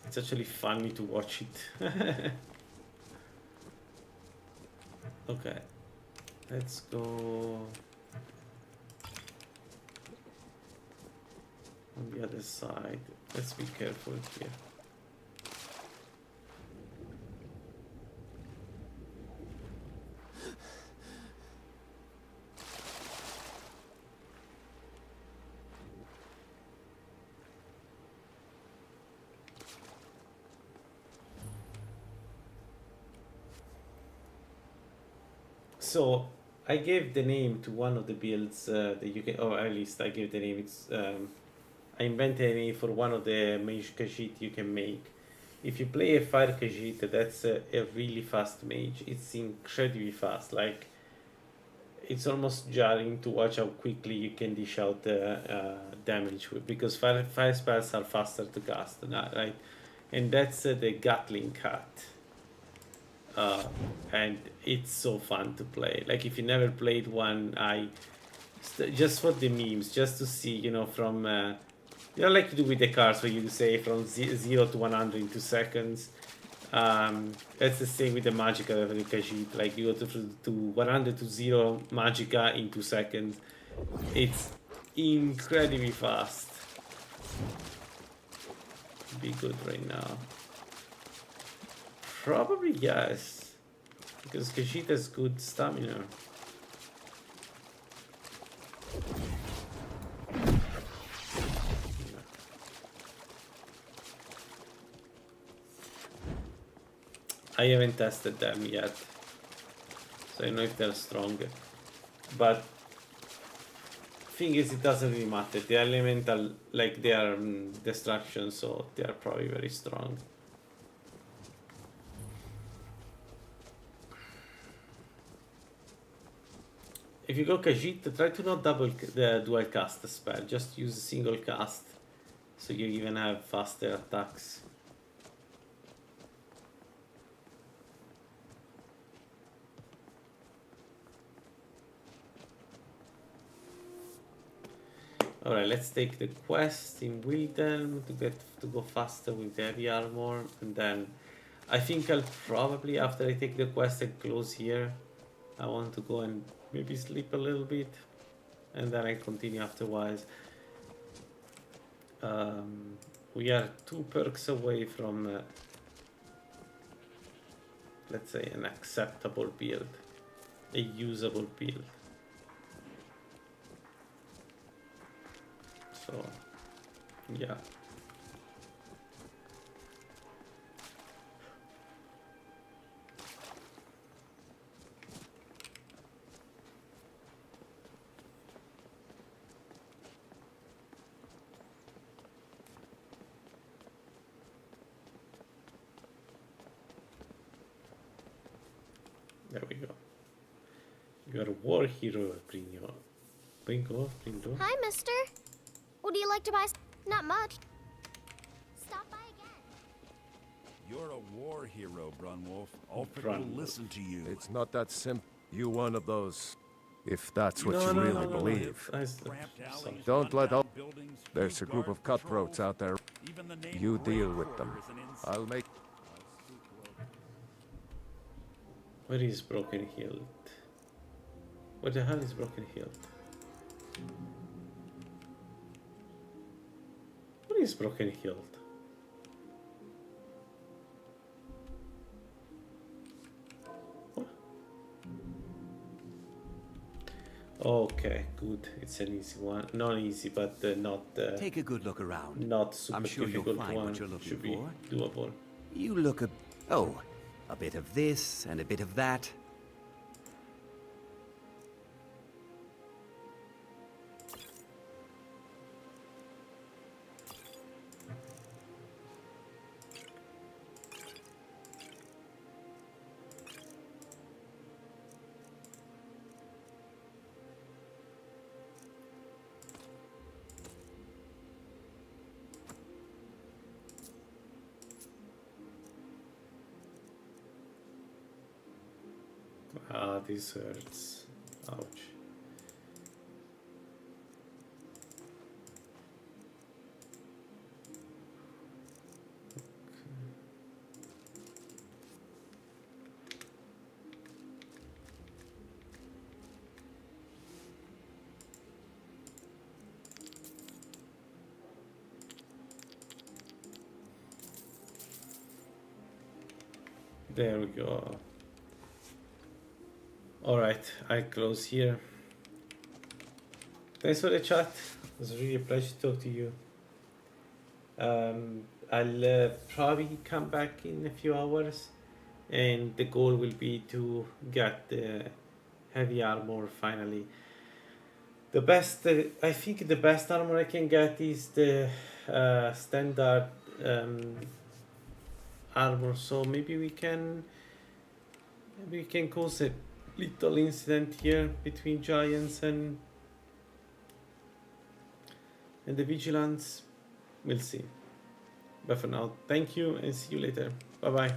It's actually funny to watch it. Okay. Let's go on the other side. Let's be careful here. So I gave the name to one of the builds that you can, or at least I gave the name. It's I invented a name for one of the mage Khajiit you can make. If you play a fire Khajiit, that's a really fast mage. It's incredibly fast. Like, it's almost jarring to watch how quickly you can dish out damage with, because fire spells are faster to cast, right? And that's the Gatling Cat. And it's so fun to play. Like, if you never played one, just for the memes, just to see, you know, from you know, like you do with the cars, where you say from 0 to 100 in 2 seconds. That's the same with the Magicka level Khajiit. Like, you go to 100 to 0 Magicka in 2 seconds. It's incredibly fast. Be good right now. Probably yes, because Khajiit has good stamina. I haven't tested them yet, so I don't know if they're stronger. But thing is, it doesn't really matter. They are elemental, like they are destruction, so they are probably very strong. If you go Khajiit, try to not double the dual cast the spell. Just use a single cast, so you even have faster attacks. Alright, let's take the quest in Wilden to go faster with the heavy armor, and then I think I'll probably, after I take the quest and close here, I want to go and maybe sleep a little bit, and then I continue afterwards. We are 2 perks away from, let's say, an acceptable build, a usable build. So yeah. There we go. You're a war hero, Bringo. Bringo. Hi, mister. Would you like to buy? Not much. Stop by again. You're a war hero, Brunwolf. All people Brunwolf. listen to you. It's not that simple. You one of those. If that's what you really believe. Don't let up. There's a group of cutthroats out there. You deal with them. I'll make... Where is Broken Hilt? What the hell is Broken Hilt? What is Broken Hilt? Okay, good. It's an easy one. Not easy, but not. Take a good look around. Not super I'm sure you'll difficult find one. what you're looking Should be for. doable. You look a... Oh, a bit of this and a bit of that. Ah, this hurts. Ouch. There we go. Alright, I close here. Thanks for the chat. It was really a pleasure to talk to you. I'll probably come back in a few hours, and the goal will be to get the heavy armor finally. The best, I think the best armor I can get is the standard armor, so maybe we can cause a little incident here between giants and the vigilance. We'll see. But for now, thank you and see you later. Bye bye.